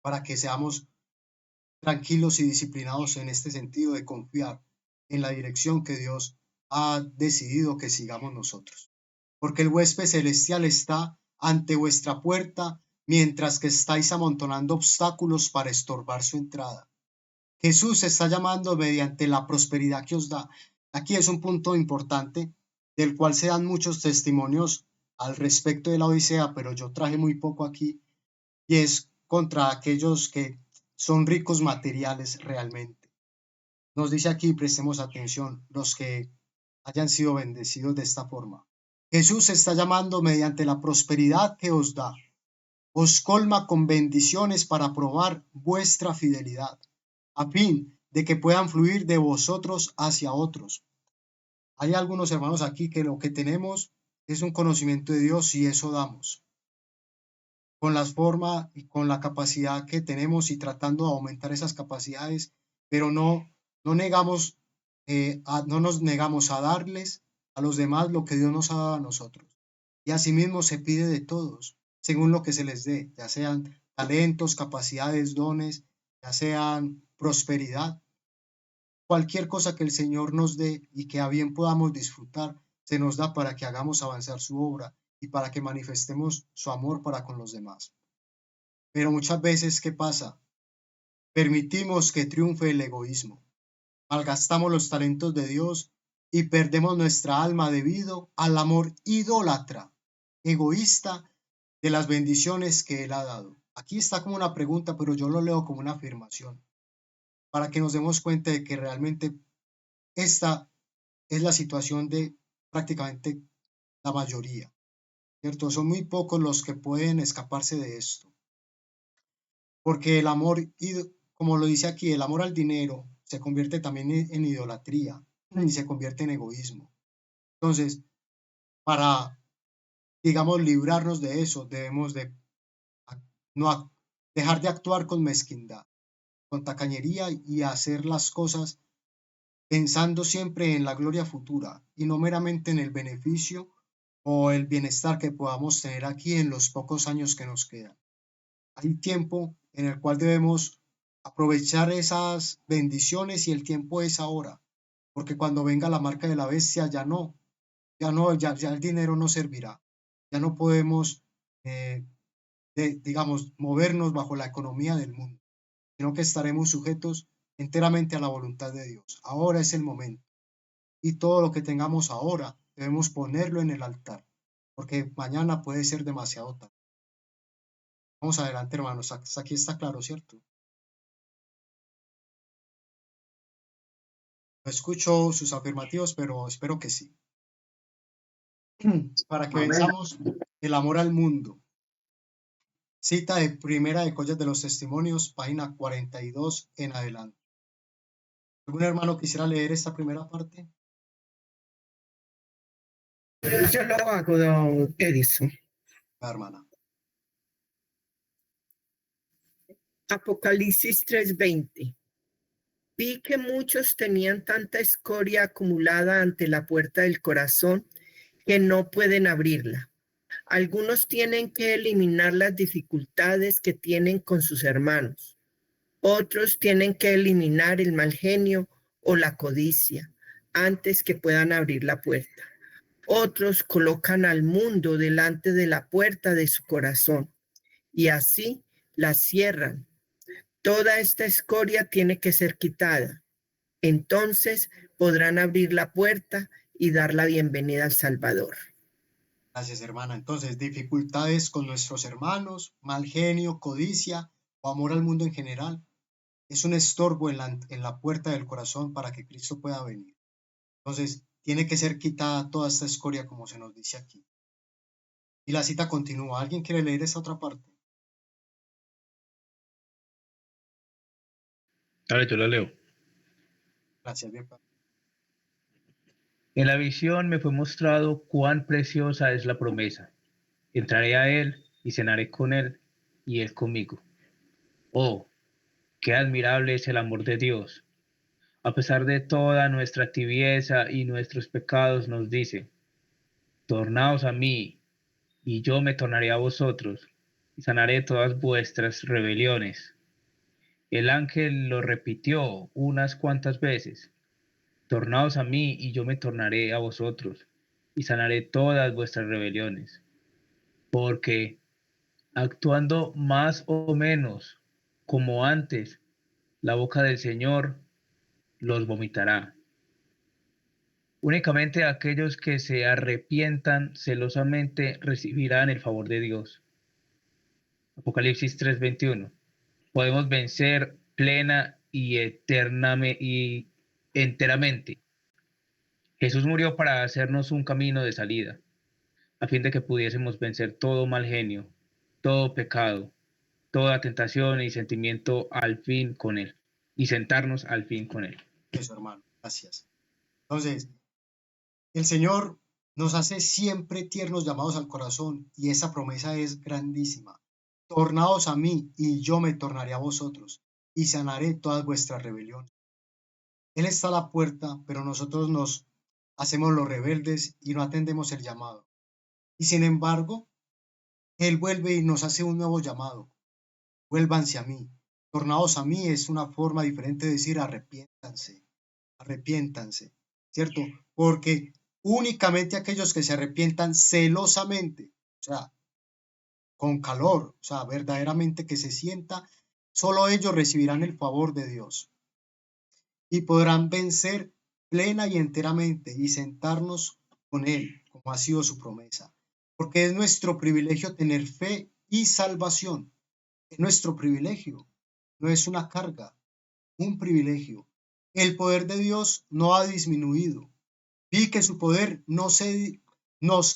para que seamos tranquilos y disciplinados en este sentido de confiar en la dirección que Dios ha decidido que sigamos nosotros. Porque el huésped celestial está ante vuestra puerta mientras que estáis amontonando obstáculos para estorbar su entrada. Jesús está llamando mediante la prosperidad que os da. Aquí es un punto importante del cual se dan muchos testimonios al respecto de la Odisea, pero yo traje muy poco aquí, y es contra aquellos que son ricos materiales realmente. Nos dice aquí, prestemos atención, los que hayan sido bendecidos de esta forma. Jesús está llamando mediante la prosperidad que os da. Os colma con bendiciones para probar vuestra fidelidad, a fin de que puedan fluir de vosotros hacia otros. Hay algunos hermanos aquí que lo que tenemos es un conocimiento de Dios y eso damos. Con la forma y con la capacidad que tenemos y tratando de aumentar esas capacidades, pero no negamos, no nos negamos a darles a los demás lo que Dios nos ha dado a nosotros. Y asimismo se pide de todos, según lo que se les dé, ya sean talentos, capacidades, dones, ya sean prosperidad. Cualquier cosa que el Señor nos dé y que a bien podamos disfrutar, se nos da para que hagamos avanzar su obra y para que manifestemos su amor para con los demás. Pero muchas veces, ¿qué pasa? Permitimos que triunfe el egoísmo, malgastamos los talentos de Dios y perdemos nuestra alma debido al amor idólatra, egoísta de las bendiciones que Él ha dado. Aquí está como una pregunta, pero yo lo leo como una afirmación, para que nos demos cuenta de que realmente esta es la situación de prácticamente la mayoría, ¿cierto? Son muy pocos los que pueden escaparse de esto, porque el amor, como lo dice aquí, el amor al dinero se convierte también en idolatría y se convierte en egoísmo. Entonces, para, digamos, librarnos de eso, debemos de no dejar de actuar con mezquindad, con tacañería y hacer las cosas pensando siempre en la gloria futura y no meramente en el beneficio o el bienestar que podamos tener aquí en los pocos años que nos quedan. Hay tiempo en el cual debemos aprovechar esas bendiciones y el tiempo es ahora, porque cuando venga la marca de la bestia ya el dinero no servirá, ya no podemos, digamos, movernos bajo la economía del mundo, sino que estaremos sujetos enteramente a la voluntad de Dios. Ahora es el momento y todo lo que tengamos ahora debemos ponerlo en el altar, porque mañana puede ser demasiado tarde. Vamos adelante, hermanos, hasta aquí está claro, ¿cierto? No escucho sus afirmativos, pero espero que sí. Para que venzamos el amor al mundo. Cita de Primera de Collas de los Testimonios, página 42 en adelante. ¿Algún hermano quisiera leer esta primera parte? Yo lo hago, don Edison. La hermana. Apocalipsis 3:20. Vi que muchos tenían tanta escoria acumulada ante la puerta del corazón que no pueden abrirla. Algunos tienen que eliminar las dificultades que tienen con sus hermanos. Otros tienen que eliminar el mal genio o la codicia antes que puedan abrir la puerta. Otros colocan al mundo delante de la puerta de su corazón y así la cierran. Toda esta escoria tiene que ser quitada. Entonces podrán abrir la puerta y dar la bienvenida al Salvador. Gracias, hermana. Entonces, dificultades con nuestros hermanos, mal genio, codicia o amor al mundo en general, es un estorbo en la puerta del corazón para que Cristo pueda venir. Entonces, tiene que ser quitada toda esta escoria como se nos dice aquí. Y la cita continúa. ¿Alguien quiere leer esa otra parte? Dale, yo la leo. Gracias, bien. En la visión me fue mostrado cuán preciosa es la promesa. Entraré a él y cenaré con él y él conmigo. Oh, Qué admirable es el amor de Dios. A pesar de toda nuestra tibieza y nuestros pecados, nos dice: tornaos a mí, y yo me tornaré a vosotros, y sanaré todas vuestras rebeliones. El ángel lo repitió unas cuantas veces: tornaos a mí, y yo me tornaré a vosotros, y sanaré todas vuestras rebeliones. Porque, actuando más o menos como antes, la boca del Señor los vomitará. Únicamente aquellos que se arrepientan celosamente recibirán el favor de Dios. Apocalipsis 3:21. Podemos vencer plena y enteramente. Jesús murió para hacernos un camino de salida, a fin de que pudiésemos vencer todo mal genio, todo pecado, toda tentación y sentimiento al fin con Él, y sentarnos al fin con Él. Eso, hermano. Gracias. Entonces, el Señor nos hace siempre tiernos llamados al corazón y esa promesa es grandísima. Tornaos a mí y yo me tornaré a vosotros y sanaré todas vuestras rebeliones. Él está a la puerta, pero nosotros nos hacemos los rebeldes y no atendemos el llamado. Y sin embargo, Él vuelve y nos hace un nuevo llamado. Vuélvanse a mí. Tornaos a mí es una forma diferente de decir arrepiéntanse, arrepiéntanse, ¿cierto? Porque únicamente aquellos que se arrepientan celosamente, o sea, con calor, o sea, verdaderamente que se sienta, solo ellos recibirán el favor de Dios y podrán vencer plena y enteramente y sentarnos con Él, como ha sido su promesa. Porque es nuestro privilegio tener fe y salvación. Es nuestro privilegio, no es una carga, un privilegio. El poder de Dios no ha disminuido. Vi que su poder nos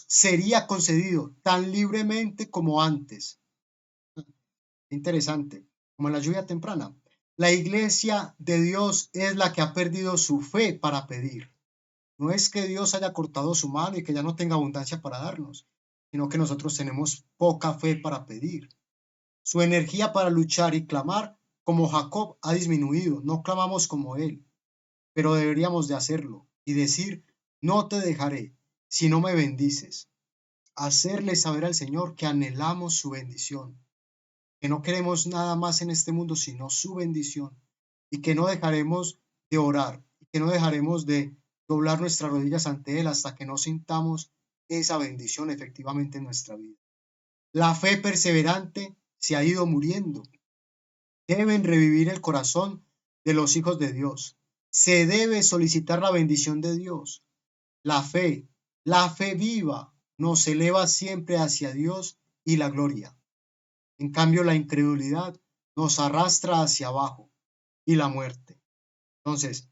sería concedido tan libremente como antes. Interesante, como en la lluvia temprana. La iglesia de Dios es la que ha perdido su fe para pedir. No es que Dios haya cortado su mano y que ya no tenga abundancia para darnos, sino que nosotros tenemos poca fe para pedir. Su energía para luchar y clamar, como Jacob, ha disminuido. No clamamos como él, pero deberíamos de hacerlo y decir: no te dejaré si no me bendices. Hacerle saber al Señor que anhelamos su bendición, que no queremos nada más en este mundo sino su bendición, y que no dejaremos de orar, y que no dejaremos de doblar nuestras rodillas ante Él hasta que no sintamos esa bendición efectivamente en nuestra vida. La fe perseverante se ha ido muriendo. Deben revivir el corazón de los hijos de Dios. Se debe solicitar la bendición de Dios. La fe viva, nos eleva siempre hacia Dios y la gloria. En cambio, la incredulidad nos arrastra hacia abajo y la muerte. Entonces,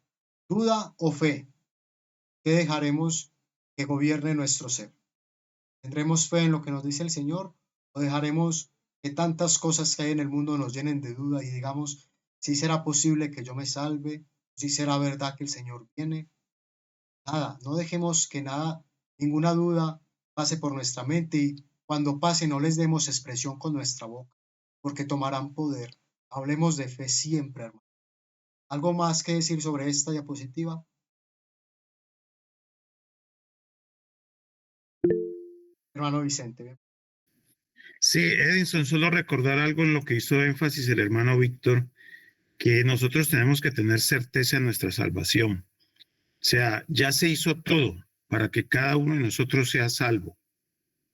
duda o fe, ¿qué dejaremos que gobierne nuestro ser? ¿Tendremos fe en lo que nos dice el Señor o dejaremos que tantas cosas que hay en el mundo nos llenen de duda y digamos: si será posible que yo me salve, si será verdad que el Señor viene? Nada, no dejemos que nada, ninguna duda pase por nuestra mente, y cuando pase no les demos expresión con nuestra boca, porque tomarán poder. Hablemos de fe siempre, hermano. ¿Algo más que decir sobre esta diapositiva? Hermano Vicente. Sí, Edinson, solo recordar algo en lo que hizo énfasis el hermano Víctor, que nosotros tenemos que tener certeza en nuestra salvación. O sea, ya se hizo todo para que cada uno de nosotros sea salvo.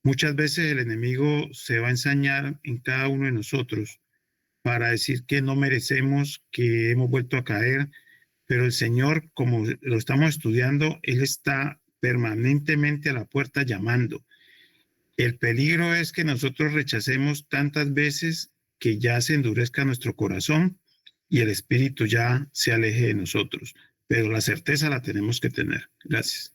Muchas veces el enemigo se va a ensañar en cada uno de nosotros para decir que no merecemos, que hemos vuelto a caer, pero el Señor, como lo estamos estudiando, Él está permanentemente a la puerta llamando. El peligro es que nosotros rechacemos tantas veces que ya se endurezca nuestro corazón y el espíritu ya se aleje de nosotros. Pero la certeza la tenemos que tener. Gracias.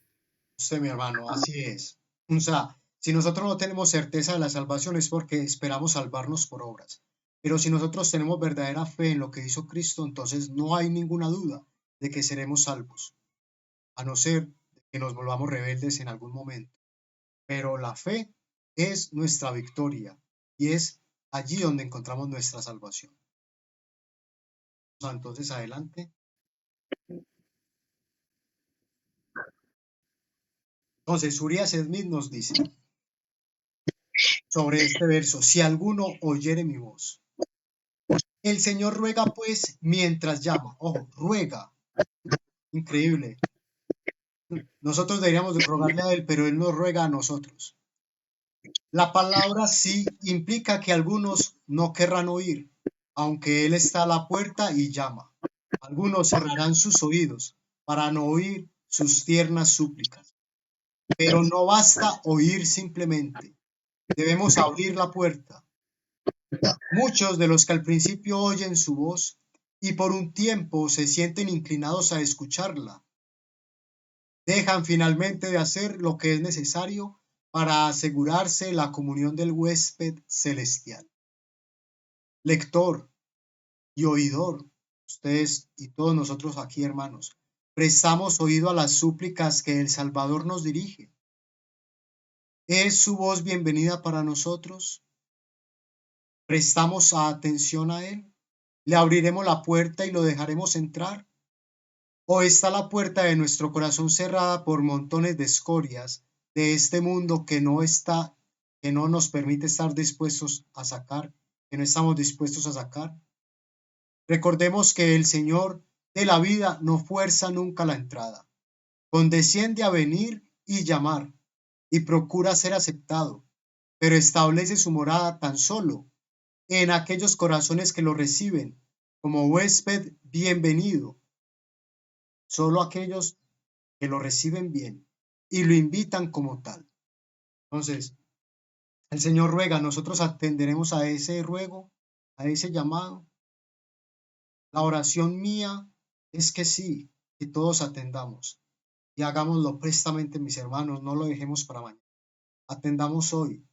Usted, mi hermano, así es. O sea, si nosotros no tenemos certeza de la salvación es porque esperamos salvarnos por obras. Pero si nosotros tenemos verdadera fe en lo que hizo Cristo, entonces no hay ninguna duda de que seremos salvos, a no ser que nos volvamos rebeldes en algún momento. Pero la fe es nuestra victoria y es allí donde encontramos nuestra salvación. Entonces, adelante. Entonces, Urias Smith nos dice sobre este verso: si alguno oyere mi voz. El Señor ruega pues mientras llama. Ojo, ruega. Increíble. Nosotros deberíamos de rogarle a Él, pero Él nos ruega a nosotros. La palabra sí implica que algunos no querrán oír, aunque Él está a la puerta y llama. Algunos cerrarán sus oídos para no oír sus tiernas súplicas. Pero no basta oír simplemente. Debemos abrir la puerta. Muchos de los que al principio oyen su voz y por un tiempo se sienten inclinados a escucharla, dejan finalmente de hacer lo que es necesario para asegurarse la comunión del huésped celestial. Lector y oidor, ustedes y todos nosotros aquí, hermanos, prestamos oído a las súplicas que el Salvador nos dirige. ¿Es su voz bienvenida para nosotros? ¿Prestamos atención a Él? ¿Le abriremos la puerta y lo dejaremos entrar? ¿O está la puerta de nuestro corazón cerrada por montones de escorias de este mundo que no nos permite estar dispuestos a sacar, que no estamos dispuestos a sacar? Recordemos que el Señor de la vida no fuerza nunca la entrada, condesciende a venir y llamar, y procura ser aceptado, pero establece su morada tan solo en aquellos corazones que lo reciben como huésped bienvenido, solo aquellos que lo reciben bien y lo invitan como tal. Entonces, el Señor ruega, nosotros atenderemos a ese ruego, a ese llamado. La oración mía es que sí, que todos atendamos y hagámoslo prestamente, mis hermanos, no lo dejemos para mañana. Atendamos hoy,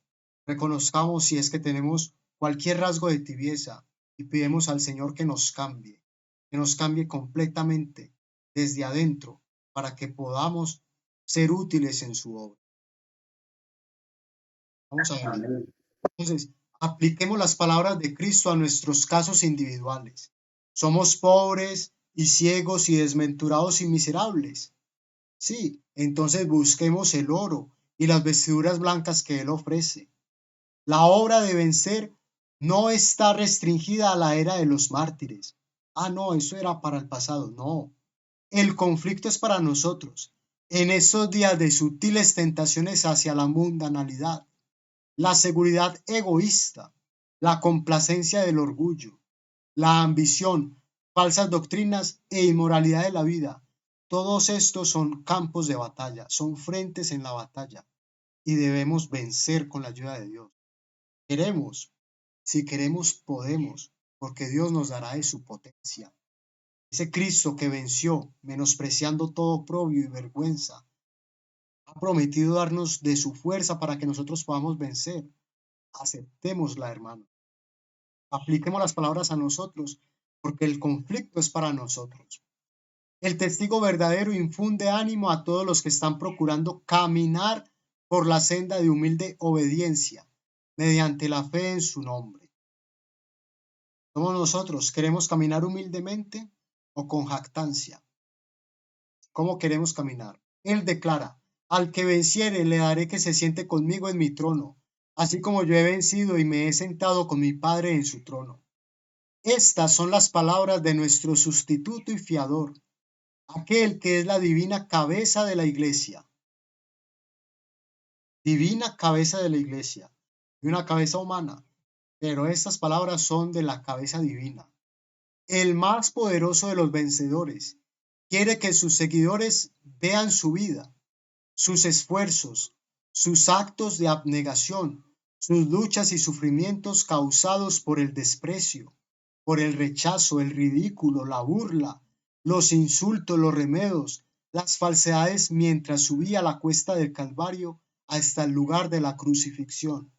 reconozcamos si es que tenemos cualquier rasgo de tibieza y pidamos al Señor que nos cambie completamente desde adentro para que podamos ser útiles en su obra. Vamos a ver. Entonces, apliquemos las palabras de Cristo a nuestros casos individuales. Somos pobres y ciegos y desventurados y miserables. Sí, entonces busquemos el oro y las vestiduras blancas que Él ofrece. La obra de vencer no está restringida a la era de los mártires. No, eso era para el pasado. No, el conflicto es para nosotros. En esos días de sutiles tentaciones hacia la mundanalidad, la seguridad egoísta, la complacencia del orgullo, la ambición, falsas doctrinas e inmoralidad de la vida. Todos estos son campos de batalla, son frentes en la batalla y debemos vencer con la ayuda de Dios. Si queremos, podemos, porque Dios nos dará de su potencia. Ese Cristo que venció, menospreciando todo oprobio y vergüenza, ha prometido darnos de su fuerza para que nosotros podamos vencer. Aceptémosla, hermano. Apliquemos las palabras a nosotros, porque el conflicto es para nosotros. El testigo verdadero infunde ánimo a todos los que están procurando caminar por la senda de humilde obediencia, mediante la fe en su nombre. ¿Somos nosotros? ¿Queremos caminar humildemente o con jactancia? ¿Cómo queremos caminar? Él declara: al que venciere le daré que se siente conmigo en mi trono, así como yo he vencido y me he sentado con mi Padre en su trono. Estas son las palabras de nuestro sustituto y fiador, aquel que es la divina cabeza de la iglesia. Divina cabeza de la iglesia, y una cabeza humana, pero estas palabras son de la cabeza divina. El más poderoso de los vencedores quiere que sus seguidores vean su vida, sus esfuerzos, sus actos de abnegación, sus luchas y sufrimientos causados por el desprecio, por el rechazo, el ridículo, la burla, los insultos, los remedos, las falsedades mientras subía la cuesta del Calvario hasta el lugar de la crucifixión.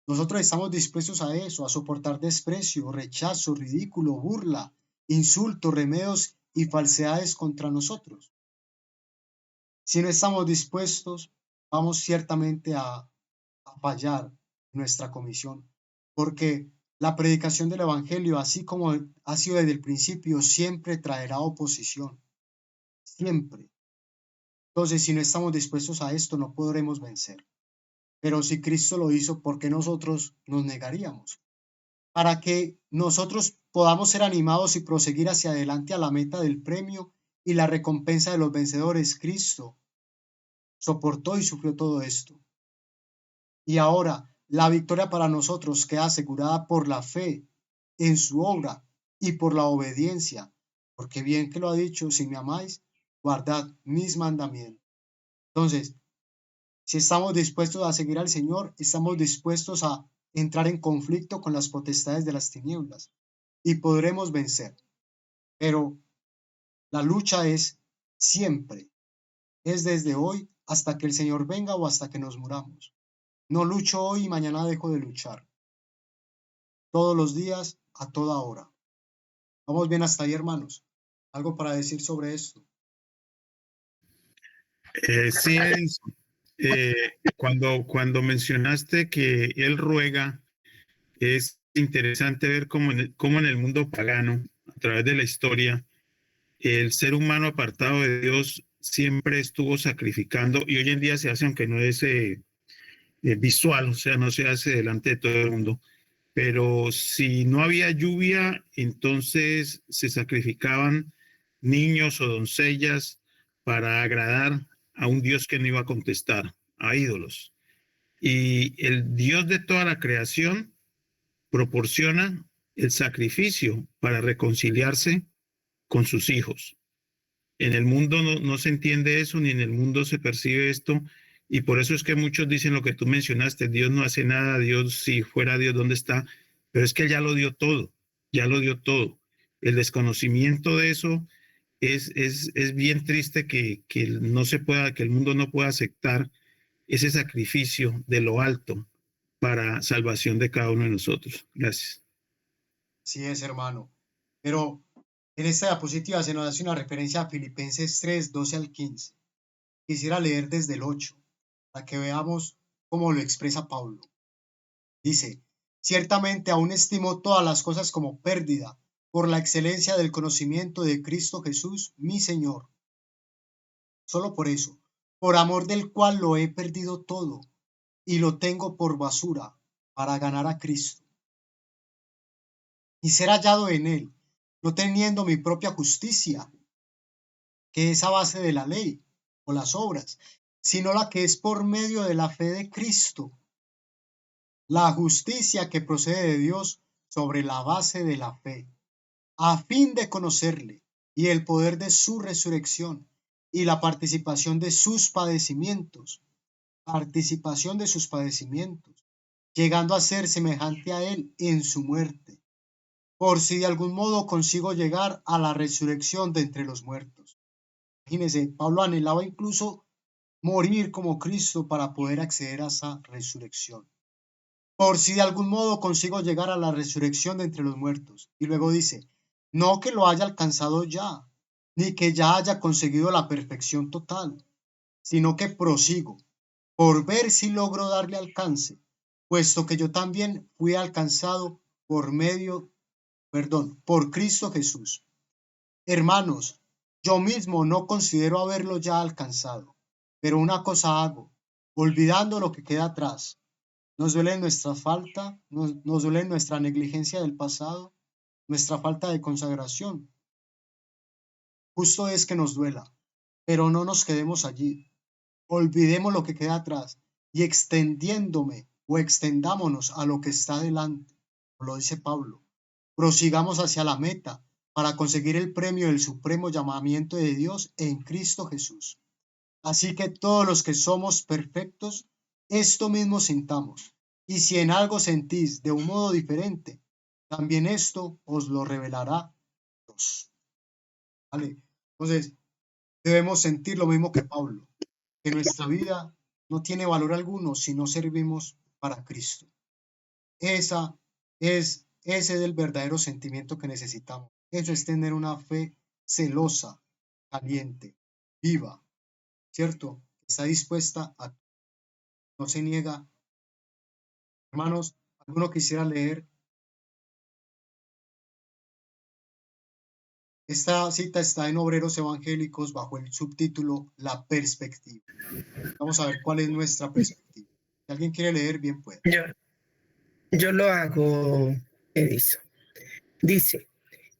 Nosotros estamos dispuestos a eso, a soportar desprecio, rechazo, ridículo, burla, insultos, remedos y falsedades contra nosotros. Si no estamos dispuestos, vamos ciertamente a fallar nuestra comisión, porque La predicación del Evangelio, así como ha sido desde el principio, siempre traerá oposición. Siempre. Entonces, si no estamos dispuestos a esto, no podremos vencer. Pero si Cristo lo hizo, ¿por qué nosotros nos negaríamos? Para que nosotros podamos ser animados y proseguir hacia adelante a la meta del premio y la recompensa de los vencedores, Cristo soportó y sufrió todo esto. Y ahora la victoria para nosotros queda asegurada por la fe en su obra y por la obediencia, porque bien que lo ha dicho, si me amáis, guardad mis mandamientos. Entonces, si estamos dispuestos a seguir al Señor, estamos dispuestos a entrar en conflicto con las potestades de las tinieblas y podremos vencer. Pero la lucha es siempre, es desde hoy hasta que el Señor venga o hasta que nos muramos. No lucho hoy y mañana dejo de luchar. Todos los días, a toda hora. Vamos bien hasta ahí, hermanos. ¿Algo para decir sobre esto? Sí, cuando mencionaste que él ruega, es interesante ver cómo en el mundo pagano, a través de la historia, el ser humano apartado de Dios siempre estuvo sacrificando y hoy en día se hace, aunque no es visual, o sea, no se hace delante de todo el mundo. Pero si no había lluvia, entonces se sacrificaban niños o doncellas para agradar a un Dios que no iba a contestar, a ídolos. Y el Dios de toda la creación proporciona el sacrificio para reconciliarse con sus hijos. En el mundo no se entiende eso, ni en el mundo se percibe esto, y por eso es que muchos dicen lo que tú mencionaste: Dios no hace nada, Dios, si fuera Dios, ¿dónde está? Pero es que Él ya lo dio todo, ya lo dio todo. El desconocimiento de eso es bien triste que no se pueda, que el mundo no pueda aceptar ese sacrificio de lo alto para salvación de cada uno de nosotros. Gracias. Sí es, hermano. Pero en esta diapositiva se nos hace una referencia a Filipenses 3, 12 al 15. Quisiera leer desde el 8, para que veamos cómo lo expresa Pablo. Dice: ciertamente aún estimo todas las cosas como pérdida por la excelencia del conocimiento de Cristo Jesús, mi Señor. Solo por eso, por amor del cual lo he perdido todo y lo tengo por basura para ganar a Cristo y ser hallado en él, no teniendo mi propia justicia, que es a base de la ley o las obras, sino la que es por medio de la fe de Cristo, la justicia que procede de Dios sobre la base de la fe, a fin de conocerle y el poder de su resurrección y la participación de sus padecimientos, llegando a ser semejante a él en su muerte, por si de algún modo consigo llegar a la resurrección de entre los muertos. Imagínense, Pablo anhelaba incluso morir como Cristo para poder acceder a esa resurrección. Por si de algún modo consigo llegar a la resurrección de entre los muertos. Y luego dice: no que lo haya alcanzado ya, ni que ya haya conseguido la perfección total, sino que prosigo por ver si logro darle alcance, puesto que yo también fui alcanzado por Cristo Jesús. Hermanos, yo mismo no considero haberlo ya alcanzado, pero una cosa hago, olvidando lo que queda atrás. Nos duele nuestra falta, nos duele nuestra negligencia del pasado, nuestra falta de consagración. Justo es que nos duela, pero no nos quedemos allí. Olvidemos lo que queda atrás y extendámonos a lo que está delante, lo dice Pablo. Prosigamos hacia la meta para conseguir el premio del supremo llamamiento de Dios en Cristo Jesús. Así que todos los que somos perfectos, esto mismo sintamos. Y si en algo sentís de un modo diferente, también esto os lo revelará Dios. ¿Vale? Entonces, debemos sentir lo mismo que Pablo, que nuestra vida no tiene valor alguno si no servimos para Cristo. Ese es el verdadero sentimiento que necesitamos. Eso es tener una fe celosa, caliente, viva, ¿cierto? Está dispuesta a... no se niega. Hermanos, ¿alguno quisiera leer Esta cita está en Obreros Evangélicos bajo el subtítulo La perspectiva. Vamos a ver cuál es nuestra perspectiva. Si alguien quiere leer, bien puede. Yo lo hago, Edison. Dice,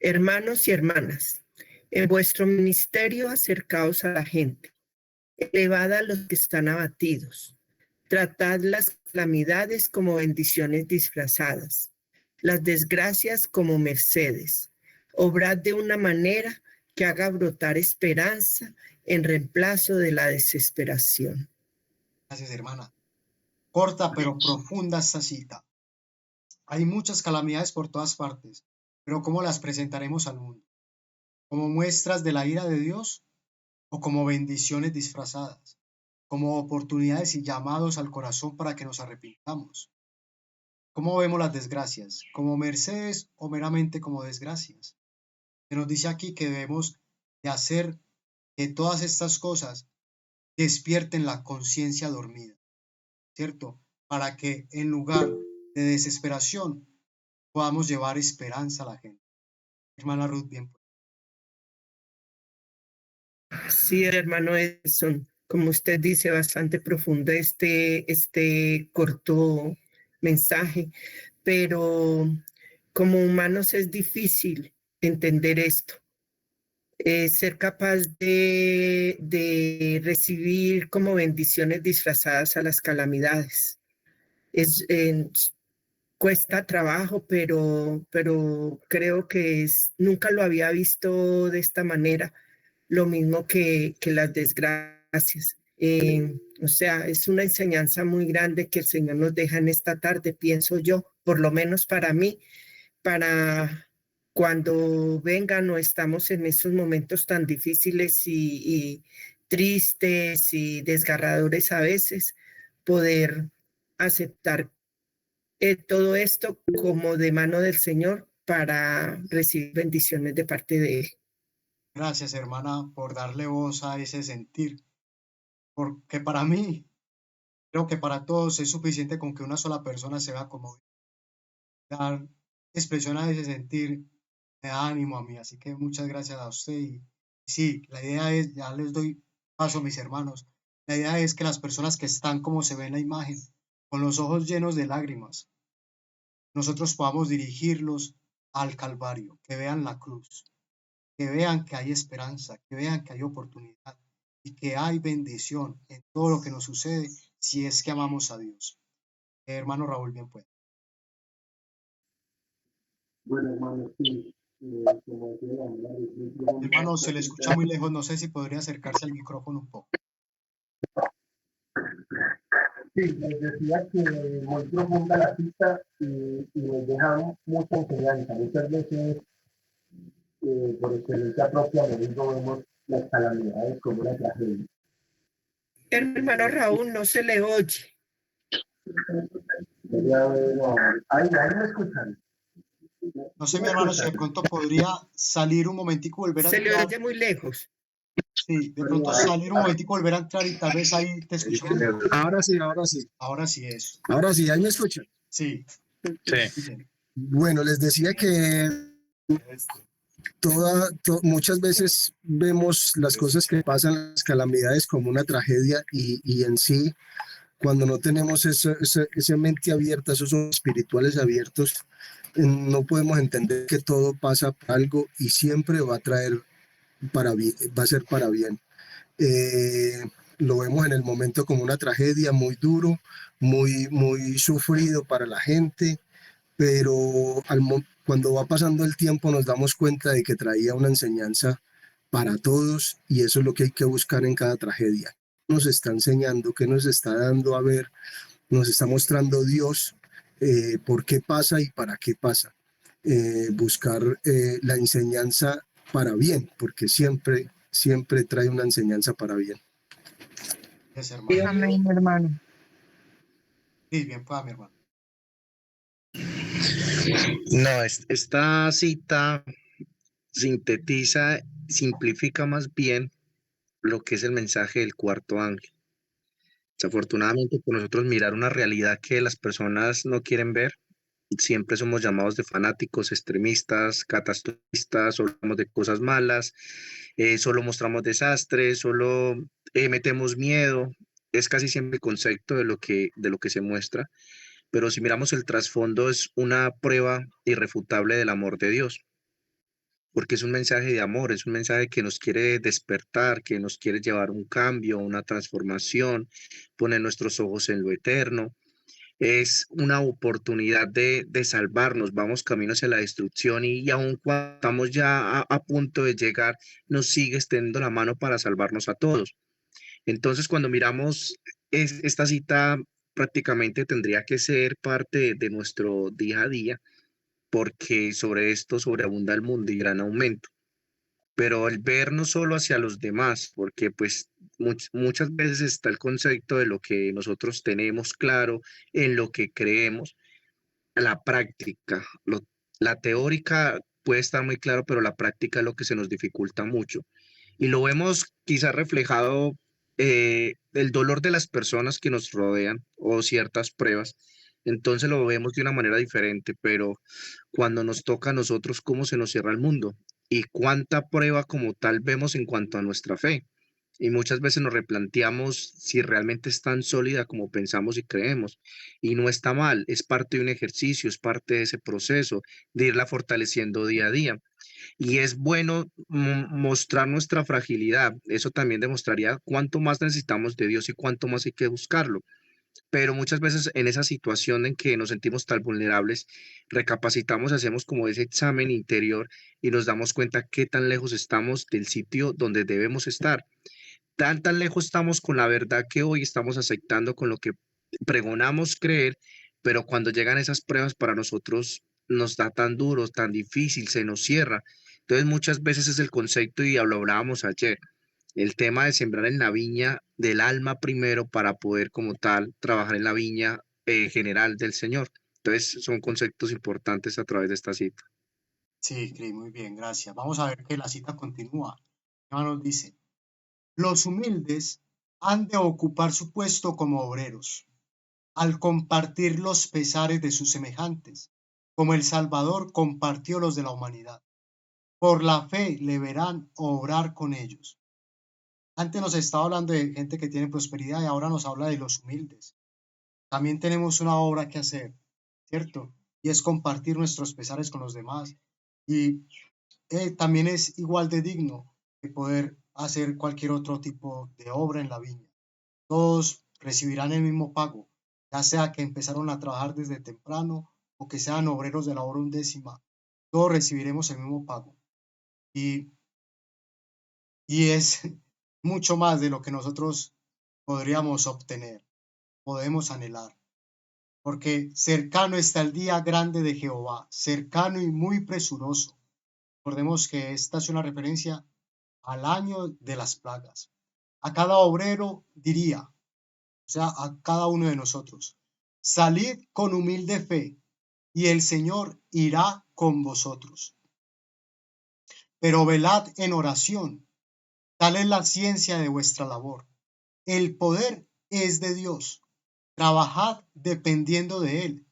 hermanos y hermanas, en vuestro ministerio acercaos a la gente, elevad a los que están abatidos, tratad las calamidades como bendiciones disfrazadas, las desgracias como mercedes, obrad de una manera que haga brotar esperanza en reemplazo de la desesperación. Gracias, hermana. Corta pero profunda esta cita. Hay muchas calamidades por todas partes, pero ¿cómo las presentaremos al mundo? ¿Como muestras de la ira de Dios o como bendiciones disfrazadas? ¿Como oportunidades y llamados al corazón para que nos arrepintamos? ¿Cómo vemos las desgracias? ¿Como mercedes o meramente como desgracias? Se nos dice aquí que debemos de hacer que todas estas cosas despierten la conciencia dormida, ¿cierto? Para que en lugar de desesperación podamos llevar esperanza a la gente. Hermana Ruth, bien. Sí, hermano Edson, como usted dice, bastante profundo este corto mensaje, pero como humanos es difícil entender esto. Ser capaz de recibir como bendiciones disfrazadas a las calamidades. Cuesta trabajo, pero creo que nunca lo había visto de esta manera, lo mismo que las desgracias. O sea, es una enseñanza muy grande que el Señor nos deja en esta tarde, pienso yo, por lo menos para mí, para cuando vengan o estamos en esos momentos tan difíciles y tristes y desgarradores a veces, poder aceptar todo esto como de mano del Señor para recibir bendiciones de parte de Él. Gracias, hermana, por darle voz a ese sentir, porque para mí, creo que para todos es suficiente con que una sola persona se vea conmovida. Dar expresión a ese sentir me da ánimo a mí, así que muchas gracias a usted. Y sí, la idea es, ya les doy paso a mis hermanos, la idea es que las personas que están como se ve en la imagen, con los ojos llenos de lágrimas, nosotros podamos dirigirlos al Calvario, que vean la cruz, que vean que hay esperanza, que vean que hay oportunidad y que hay bendición en todo lo que nos sucede si es que amamos a Dios. Hermano Raúl, bien puede. Bueno, hermano, sí. Hermano, se le escucha muy lejos, no sé si podría acercarse al micrófono un poco. Sí, les decía que muy profunda la cita y nos deja mucha enseñanza. Muchas veces, por experiencia propia, nosotros vemos las calamidades como una tragedia. Hermano Raúl, no se le oye. Ahí me escuchan. No sé, mi hermano, si de pronto podría salir un momentico y volver a Se le entrar. oye muy lejos. Sí, de pronto salir un momentico y volver a entrar y tal vez ahí te escuchemos mejor. Ahora sí, ahora sí. Ahora sí es. Ahora sí, ahí me escuchan. Sí. Sí. Bien. Bueno, les decía que muchas veces vemos las cosas que pasan, las calamidades como una tragedia y en sí, cuando no tenemos esa mente abierta, esos ojos espirituales abiertos, no podemos entender que todo pasa por algo y siempre va a traer para bien, va a ser para bien. Lo vemos en el momento como una tragedia muy duro, muy sufrido para la gente, pero cuando va pasando el tiempo nos damos cuenta de que traía una enseñanza para todos y eso es lo que hay que buscar en cada tragedia. Nos está enseñando, qué nos está dando a ver, nos está mostrando Dios por qué pasa y para qué pasa. Buscar la enseñanza para bien, porque siempre trae una enseñanza para bien. Es, hermano. Amén, hermano. Sí, bien pueda, mi hermano. No, esta cita sintetiza, simplifica más bien lo que es el mensaje del cuarto ángel. Desafortunadamente, por nosotros mirar una realidad que las personas no quieren ver, siempre somos llamados de fanáticos, extremistas, catastrofistas, solo hablamos de cosas malas, solo mostramos desastres, solo metemos miedo. Es casi siempre el concepto de lo que se muestra, pero si miramos el trasfondo es una prueba irrefutable del amor de Dios, porque es un mensaje de amor, es un mensaje que nos quiere despertar, que nos quiere llevar a un cambio, una transformación, poner nuestros ojos en lo eterno. Es una oportunidad de salvarnos, vamos camino hacia la destrucción y aun cuando estamos ya a punto de llegar, nos sigue extendiendo la mano para salvarnos a todos. Entonces, cuando miramos esta cita, prácticamente tendría que ser parte de nuestro día a día, porque sobre esto sobreabunda el mundo y gran aumento. Pero el ver no solo hacia los demás, porque pues muchas veces está el concepto de lo que nosotros tenemos claro, en lo que creemos, la práctica, la teórica puede estar muy claro, pero la práctica es lo que se nos dificulta mucho. Y lo vemos quizás reflejado el dolor de las personas que nos rodean o ciertas pruebas. Entonces lo vemos de una manera diferente, pero cuando nos toca a nosotros, cómo se nos cierra el mundo y cuánta prueba como tal vemos en cuanto a nuestra fe. Y muchas veces nos replanteamos si realmente es tan sólida como pensamos y creemos. Y no está mal, es parte de un ejercicio, es parte de ese proceso de irla fortaleciendo día a día. Y es bueno mostrar nuestra fragilidad. Eso también demostraría cuánto más necesitamos de Dios y cuánto más hay que buscarlo. Pero muchas veces en esa situación en que nos sentimos tan vulnerables, recapacitamos, hacemos como ese examen interior y nos damos cuenta qué tan lejos estamos del sitio donde debemos estar. Tan lejos estamos con la verdad que hoy estamos aceptando con lo que pregonamos creer, pero cuando llegan esas pruebas para nosotros nos da tan duro, tan difícil, se nos cierra. Entonces muchas veces es el concepto y lo hablábamos ayer, el tema de sembrar en la viña del alma primero para poder como tal trabajar en la viña general del Señor. Entonces son conceptos importantes a través de esta cita. Sí, Cris, muy bien, gracias. Vamos a ver que la cita continúa. Nos dice, los humildes han de ocupar su puesto como obreros, al compartir los pesares de sus semejantes, como el Salvador compartió los de la humanidad. Por la fe le verán obrar con ellos. Antes nos estaba hablando de gente que tiene prosperidad y ahora nos habla de los humildes. También tenemos una obra que hacer, ¿cierto? Y es compartir nuestros pesares con los demás. Y también es igual de digno de poder hacer cualquier otro tipo de obra en la viña. Todos recibirán el mismo pago, ya sea que empezaron a trabajar desde temprano o que sean obreros de la hora undécima. Todos recibiremos el mismo pago. Y es mucho más de lo que nosotros podríamos obtener, podemos anhelar. Porque cercano está el día grande de Jehová, cercano y muy presuroso. Recordemos que esta es una referencia al año de las plagas. A cada obrero diría, o sea, a cada uno de nosotros, salid con humilde fe y el Señor irá con vosotros. Pero velad en oración, tal es la ciencia de vuestra labor. El poder es de Dios. Trabajad dependiendo de Él,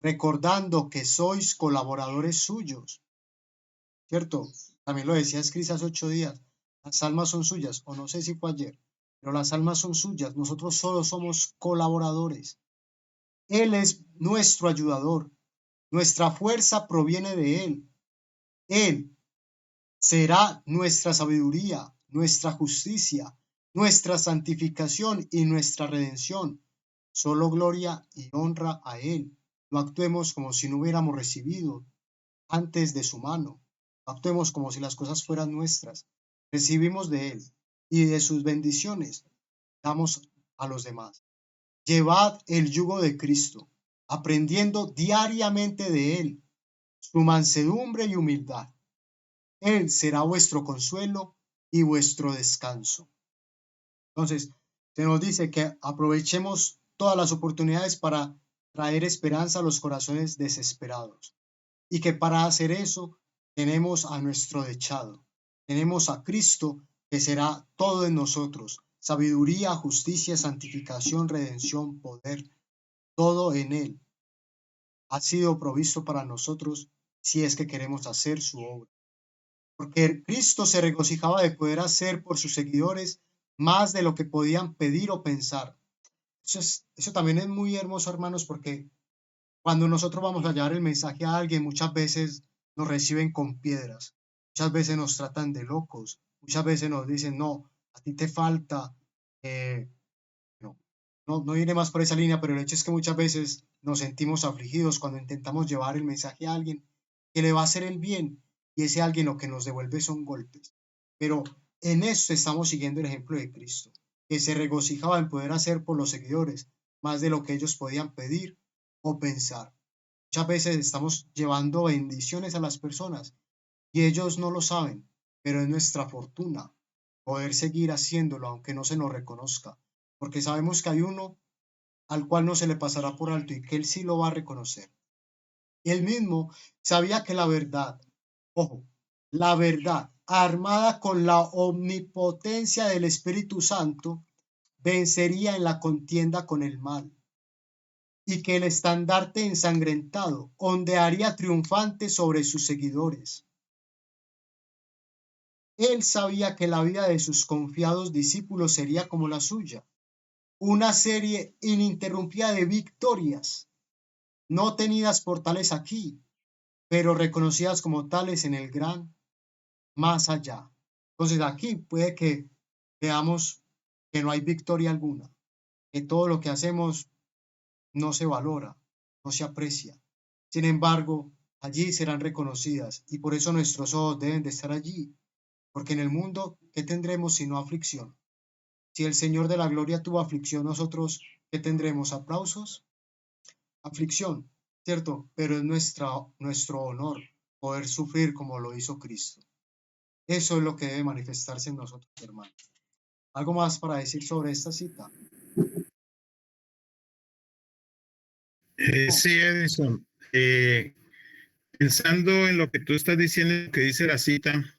recordando que sois colaboradores suyos. ¿Cierto? También lo decía Cris hace 8 días. Las almas son suyas, o no sé si fue ayer, pero las almas son suyas. Nosotros solo somos colaboradores. Él es nuestro ayudador. Nuestra fuerza proviene de Él. Él será nuestra sabiduría, nuestra justicia, nuestra santificación y nuestra redención. Solo gloria y honra a Él. No actuemos como si no hubiéramos recibido antes de su mano. No actuemos como si las cosas fueran nuestras. Recibimos de Él y de sus bendiciones damos a los demás. Llevad el yugo de Cristo, aprendiendo diariamente de Él, su mansedumbre y humildad. Él será vuestro consuelo y vuestro descanso. Entonces, se nos dice que aprovechemos todas las oportunidades para traer esperanza a los corazones desesperados. Y que para hacer eso tenemos a nuestro dechado. Tenemos a Cristo que será todo en nosotros. Sabiduría, justicia, santificación, redención, poder. Todo en Él. ha sido provisto para nosotros si es que queremos hacer su obra. Porque Cristo se regocijaba de poder hacer por sus seguidores más de lo que podían pedir o pensar. Eso también es muy hermoso, hermanos, porque cuando nosotros vamos a llevar el mensaje a alguien, muchas veces nos reciben con piedras, muchas veces nos tratan de locos, muchas veces nos dicen, no, a ti te falta, no iré más por esa línea, pero el hecho es que muchas veces nos sentimos afligidos cuando intentamos llevar el mensaje a alguien que le va a hacer el bien y ese alguien lo que nos devuelve son golpes. Pero en esto estamos siguiendo el ejemplo de Cristo, que se regocijaba en poder hacer por los seguidores más de lo que ellos podían pedir o pensar. Muchas veces estamos llevando bendiciones a las personas y ellos no lo saben, pero es nuestra fortuna poder seguir haciéndolo aunque no se nos reconozca, porque sabemos que hay uno al cual no se le pasará por alto y que él sí lo va a reconocer. Él mismo sabía que la verdad, ojo, la verdad, armada con la omnipotencia del Espíritu Santo, vencería en la contienda con el mal, y que el estandarte ensangrentado ondearía triunfante sobre sus seguidores. Él sabía que la vida de sus confiados discípulos sería como la suya, una serie ininterrumpida de victorias, no tenidas por tales aquí, pero reconocidas como tales en el gran más allá. Entonces aquí puede que veamos que no hay victoria alguna, que todo lo que hacemos no se valora, no se aprecia. Sin embargo, allí serán reconocidas y por eso nuestros ojos deben de estar allí, porque en el mundo, ¿qué tendremos sino aflicción? Si el Señor de la gloria tuvo aflicción, nosotros, ¿qué tendremos? ¿Aplausos? Aflicción, ¿cierto? Pero es nuestro honor poder sufrir como lo hizo Cristo. Eso es lo que debe manifestarse en nosotros, hermanos. ¿Algo más para decir sobre esta cita? Sí, Edison. Pensando en lo que tú estás diciendo, que dice la cita,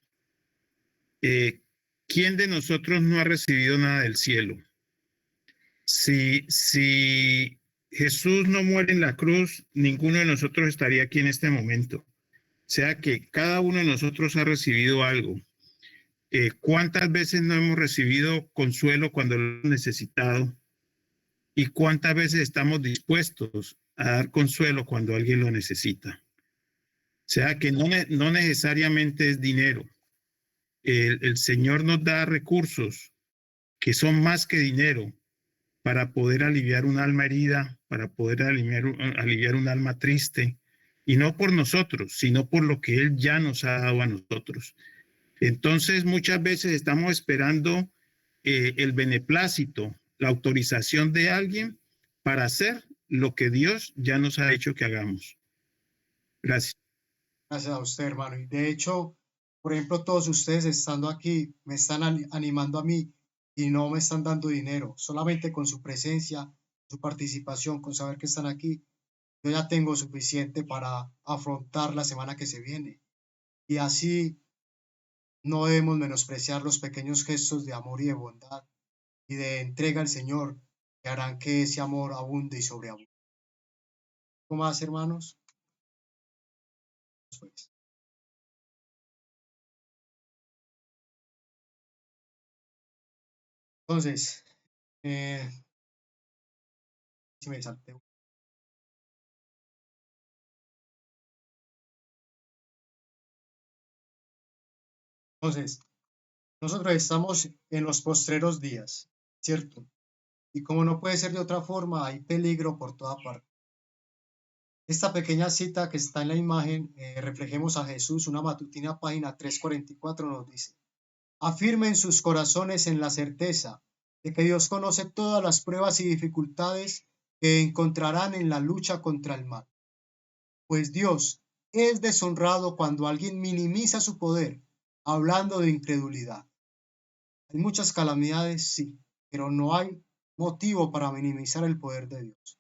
¿quién de nosotros no ha recibido nada del cielo? Si Jesús no muere en la cruz, ninguno de nosotros estaría aquí en este momento. O sea que cada uno de nosotros ha recibido algo. ¿Cuántas veces no hemos recibido consuelo cuando lo hemos necesitado? ¿Y cuántas veces estamos dispuestos a dar consuelo cuando alguien lo necesita? O sea que no necesariamente es dinero. El Señor nos da recursos que son más que dinero para poder aliviar un alma herida, para poder aliviar un alma triste, y no por nosotros, sino por lo que Él ya nos ha dado a nosotros. Entonces, muchas veces estamos esperando el beneplácito, la autorización de alguien para hacer lo que Dios ya nos ha hecho que hagamos. Gracias. Gracias a usted, hermano. Y de hecho, por ejemplo, todos ustedes estando aquí me están animando a mí y no me están dando dinero. Solamente con su presencia, su participación, con saber que están aquí, yo ya tengo suficiente para afrontar la semana que se viene. Y así no debemos menospreciar los pequeños gestos de amor y de bondad y de entrega al Señor que harán que ese amor abunde y sobreabunde. ¿Cómo más, hermanos? Pues, entonces, si me salté. Entonces, nosotros estamos en los postreros días, ¿cierto? Y como no puede ser de otra forma, hay peligro por toda parte. Esta pequeña cita que está en la imagen, reflejemos a Jesús, una matutina, página 344, nos dice: afirmen sus corazones en la certeza de que Dios conoce todas las pruebas y dificultades que encontrarán en la lucha contra el mal. Pues Dios es deshonrado cuando alguien minimiza su poder, hablando de incredulidad. Hay muchas calamidades, sí, pero no hay motivo para minimizar el poder de Dios.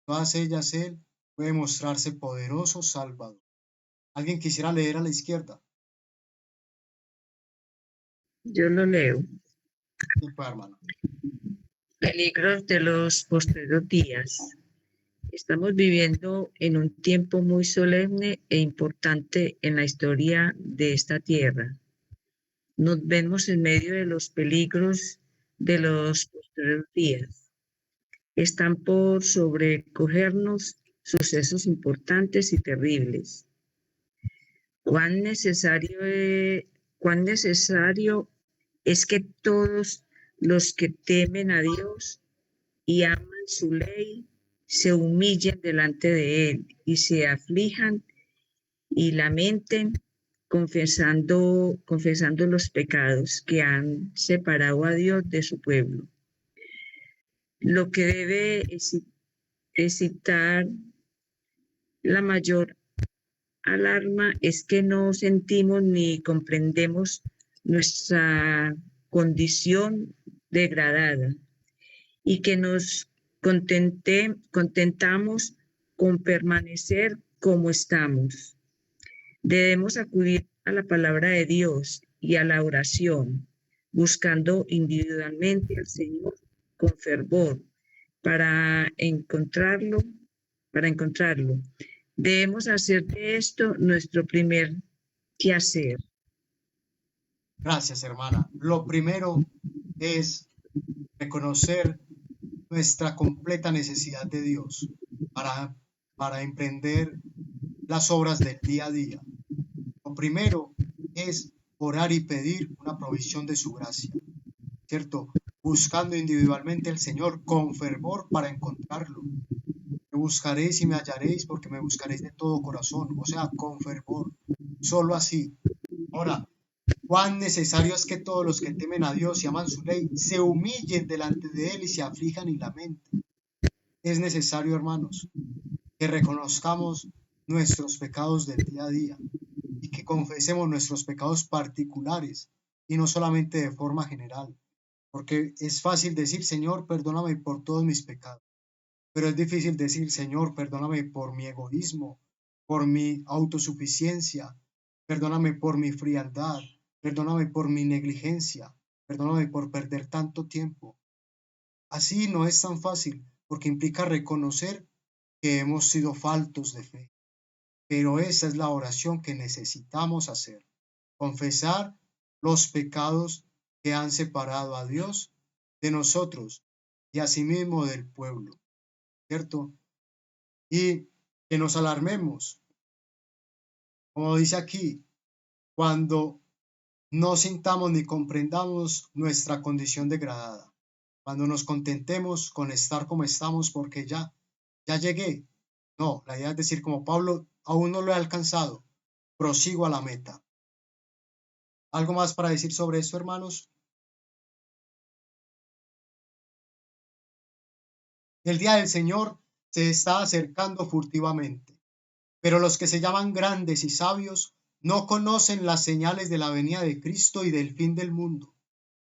Todas ellas Él puede mostrarse poderoso Salvador. ¿Alguien quisiera leer a la izquierda? Yo lo leo. Sí, pues, hermano. Peligros de los postreros días. Estamos viviendo en un tiempo muy solemne e importante en la historia de esta tierra. Nos vemos en medio de los peligros de los posteriores días. Están por sobrecogernos sucesos importantes y terribles. Cuán necesario es que todos los que temen a Dios y aman su ley se humillen delante de Él y se aflijan y lamenten confesando los pecados que han separado a Dios de su pueblo. Lo que debe excitar la mayor alarma es que no sentimos ni comprendemos nuestra condición degradada y que nos contentamos con permanecer como estamos. Debemos acudir a la palabra de Dios y a la oración, buscando individualmente al Señor con fervor para encontrarlo. Debemos hacer de esto nuestro primer quehacer. Gracias, hermana. Lo primero es reconocer nuestra completa necesidad de Dios para emprender las obras del día a día. Lo primero es orar y pedir una provisión de su gracia, ¿cierto? Buscando individualmente al Señor con fervor para encontrarlo. Me buscaréis y me hallaréis porque me buscaréis de todo corazón, o sea, con fervor. Solo así. Ahora, cuán necesario es que todos los que temen a Dios y aman su ley se humillen delante de Él y se aflijan y lamenten. Es necesario, hermanos, que reconozcamos nuestros pecados del día a día y que confesemos nuestros pecados particulares y no solamente de forma general, porque es fácil decir, Señor, perdóname por todos mis pecados, pero es difícil decir, Señor, perdóname por mi egoísmo, por mi autosuficiencia, perdóname por mi frialdad, perdóname por mi negligencia, perdóname por perder tanto tiempo. Así no es tan fácil, porque implica reconocer que hemos sido faltos de fe. Pero esa es la oración que necesitamos hacer. Confesar los pecados que han separado a Dios de nosotros y asimismo del pueblo, ¿cierto? Y que nos alarmemos, como dice aquí, cuando no sintamos ni comprendamos nuestra condición degradada, cuando nos contentemos con estar como estamos porque ya llegué. No, la idea es decir, como Pablo, aún no lo he alcanzado, prosigo a la meta. ¿Algo más para decir sobre esto, hermanos? El día del Señor se está acercando furtivamente, pero los que se llaman grandes y sabios no conocen las señales de la venida de Cristo y del fin del mundo.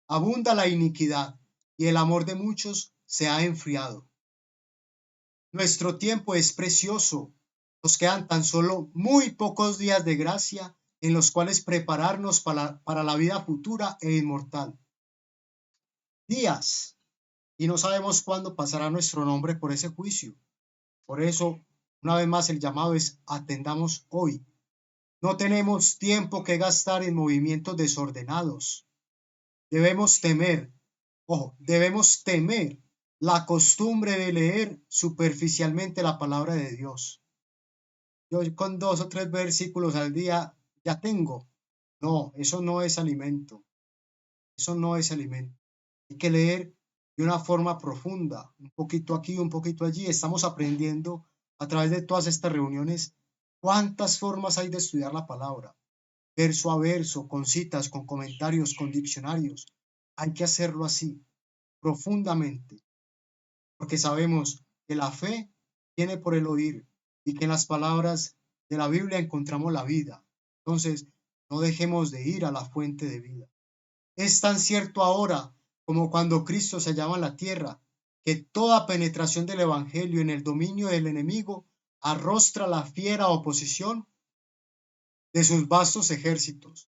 Abunda la iniquidad y el amor de muchos se ha enfriado. Nuestro tiempo es precioso. Nos quedan tan solo muy pocos días de gracia en los cuales prepararnos para la vida futura e inmortal. Días, y no sabemos cuándo pasará nuestro nombre por ese juicio. Por eso, una vez más, el llamado es atendamos hoy. No tenemos tiempo que gastar en movimientos desordenados. Debemos temer la costumbre de leer superficialmente la palabra de Dios. Yo con 2 o 3 versículos al día ya tengo. No, eso no es alimento. Eso no es alimento. Hay que leer de una forma profunda, un poquito aquí, un poquito allí. Estamos aprendiendo a través de todas estas reuniones cuántas formas hay de estudiar la palabra, verso a verso, con citas, con comentarios, con diccionarios. Hay que hacerlo así, profundamente, porque sabemos que la fe viene por el oír y que en las palabras de la Biblia encontramos la vida. Entonces, no dejemos de ir a la fuente de vida. Es tan cierto ahora como cuando Cristo se hallaba en la tierra, que toda penetración del Evangelio en el dominio del enemigo arrostra la fiera oposición de sus vastos ejércitos.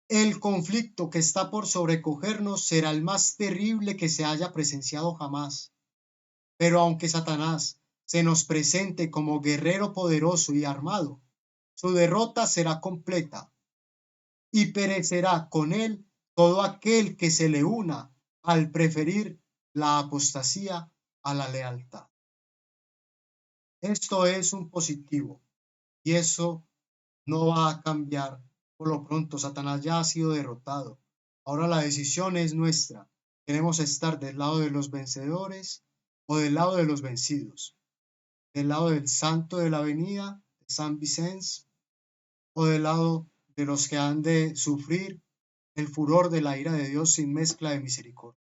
El conflicto que está por sobrecogernos será el más terrible que se haya presenciado jamás. Pero aunque Satanás se nos presente como guerrero poderoso y armado, su derrota será completa y perecerá con él todo aquel que se le una al preferir la apostasía a la lealtad. Esto es un positivo y eso no va a cambiar por lo pronto. Satanás ya ha sido derrotado. Ahora la decisión es nuestra. ¿Queremos estar del lado de los vencedores o del lado de los vencidos? ¿Del lado del santo de la venida, de San Vicente, o del lado de los que han de sufrir el furor de la ira de Dios sin mezcla de misericordia?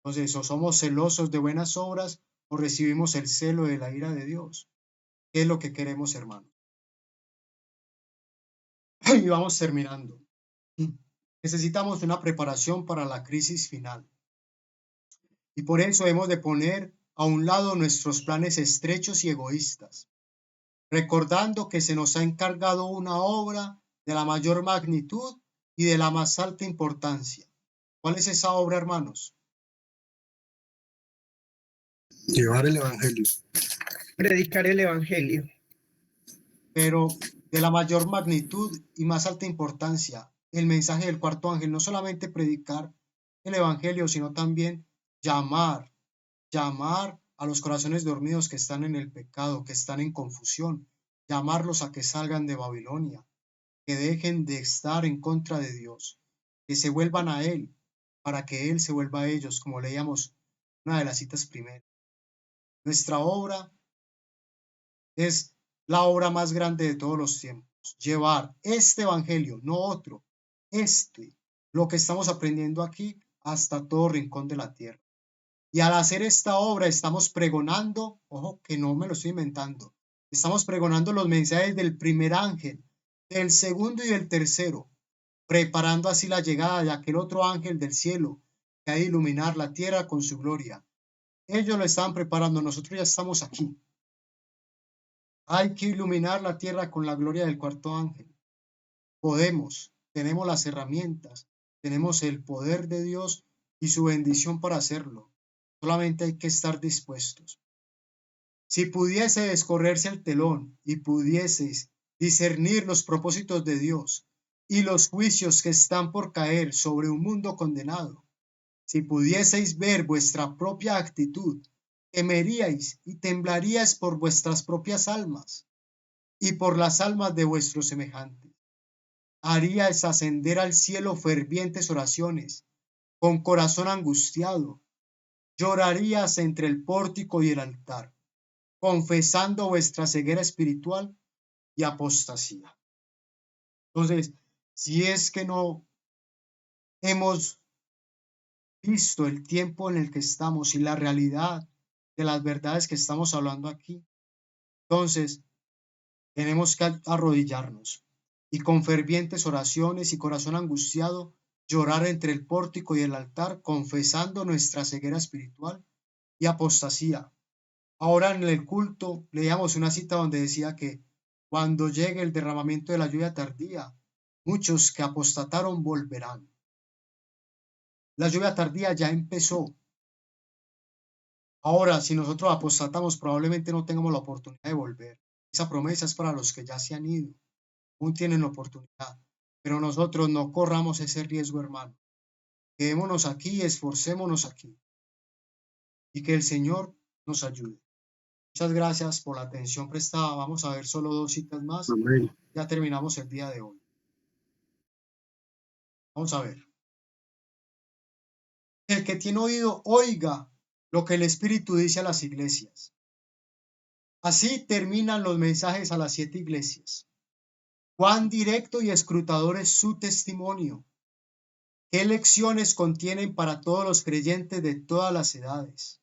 Entonces, o somos celosos de buenas obras o recibimos el celo de la ira de Dios. ¿Qué es lo que queremos, hermanos? Y vamos terminando. Necesitamos una preparación para la crisis final. Y por eso hemos de poner a un lado nuestros planes estrechos y egoístas, recordando que se nos ha encargado una obra de la mayor magnitud y de la más alta importancia. ¿Cuál es esa obra, hermanos? Llevar el evangelio. Predicar el evangelio. Pero de la mayor magnitud y más alta importancia, el mensaje del cuarto ángel, no solamente predicar el evangelio, sino también llamar a los corazones dormidos que están en el pecado, que están en confusión, llamarlos a que salgan de Babilonia, que dejen de estar en contra de Dios, que se vuelvan a Él, para que Él se vuelva a ellos, como leíamos una de las citas primeras. Nuestra obra es la obra más grande de todos los tiempos, llevar este evangelio, no otro, lo que estamos aprendiendo aquí, hasta todo rincón de la tierra. Y al hacer esta obra estamos pregonando, ojo que no me lo estoy inventando, estamos pregonando los mensajes del primer ángel, del segundo y del tercero, preparando así la llegada de aquel otro ángel del cielo que ha de iluminar la tierra con su gloria. Ellos lo estaban preparando, nosotros ya estamos aquí. Hay que iluminar la tierra con la gloria del cuarto ángel. Podemos, tenemos las herramientas, tenemos el poder de Dios y su bendición para hacerlo. Solamente hay que estar dispuestos. Si pudiese descorrerse el telón y pudieseis discernir los propósitos de Dios y los juicios que están por caer sobre un mundo condenado, si pudieseis ver vuestra propia actitud, temeríais y temblaríais por vuestras propias almas y por las almas de vuestros semejantes. Haríais ascender al cielo fervientes oraciones, con corazón angustiado. Llorarías entre el pórtico y el altar, confesando vuestra ceguera espiritual y apostasía. Entonces, si es que no hemos visto el tiempo en el que estamos y la realidad de las verdades que estamos hablando aquí, entonces tenemos que arrodillarnos y con fervientes oraciones y corazón angustiado llorar entre el pórtico y el altar, confesando nuestra ceguera espiritual y apostasía. Ahora en el culto leíamos una cita donde decía que cuando llegue el derramamiento de la lluvia tardía, muchos que apostataron volverán. La lluvia tardía ya empezó. Ahora, si nosotros apostatamos, probablemente no tengamos la oportunidad de volver. Esa promesa es para los que ya se han ido. Aún tienen la oportunidad. Pero nosotros no corramos ese riesgo, hermano. Quedémonos aquí, esforcémonos aquí. Y que el Señor nos ayude. Muchas gracias por la atención prestada. Vamos a ver solo 2 citas más. Amén. Ya terminamos el día de hoy. Vamos a ver. El que tiene oído, oiga lo que el Espíritu dice a las iglesias. Así terminan los mensajes a las 7 iglesias. Cuán directo y escrutador es su testimonio. ¿Qué lecciones contienen para todos los creyentes de todas las edades?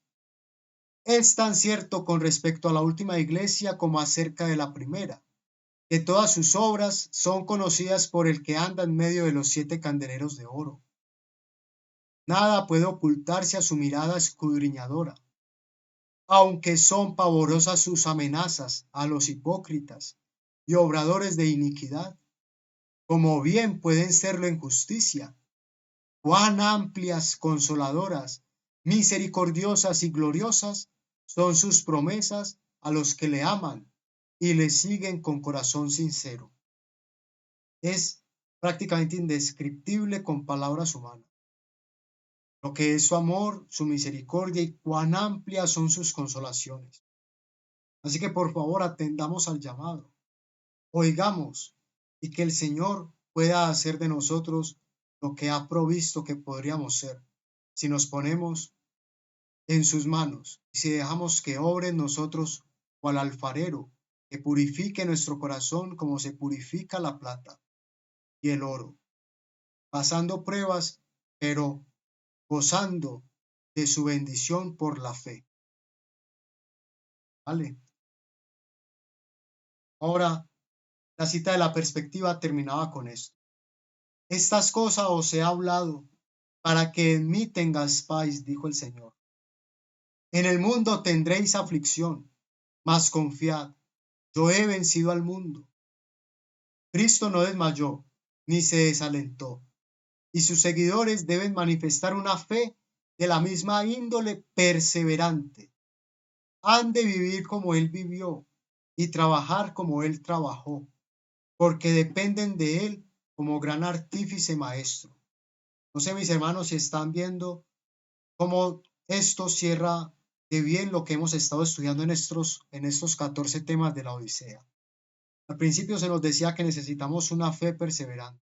Es tan cierto con respecto a la última iglesia como acerca de la primera, que todas sus obras son conocidas por el que anda en medio de los 7 candeleros de oro. Nada puede ocultarse a su mirada escudriñadora, aunque son pavorosas sus amenazas a los hipócritas y obradores de iniquidad, como bien pueden serlo en justicia. Cuán amplias, consoladoras, misericordiosas y gloriosas son sus promesas a los que le aman y le siguen con corazón sincero. Es prácticamente indescriptible con palabras humanas lo que es su amor, su misericordia y cuán amplias son sus consolaciones. Así que por favor atendamos al llamado, oigamos y que el Señor pueda hacer de nosotros lo que ha provisto que podríamos ser, si nos ponemos en sus manos y si dejamos que obre en nosotros cual alfarero, que purifique nuestro corazón como se purifica la plata y el oro, pasando pruebas, pero gozando de su bendición por la fe. ¿Vale? Ahora, la cita de la perspectiva terminaba con esto. Estas cosas os he hablado para que en mí tengáis paz, dijo el Señor. En el mundo tendréis aflicción, mas confiad, yo he vencido al mundo. Cristo no desmayó, ni se desalentó, y sus seguidores deben manifestar una fe de la misma índole perseverante. Han de vivir como Él vivió y trabajar como Él trabajó, porque dependen de Él como gran artífice maestro. No sé, mis hermanos, si están viendo cómo esto cierra de bien lo que hemos estado estudiando en estos 14 temas de la Odisea. Al principio se nos decía que necesitamos una fe perseverante.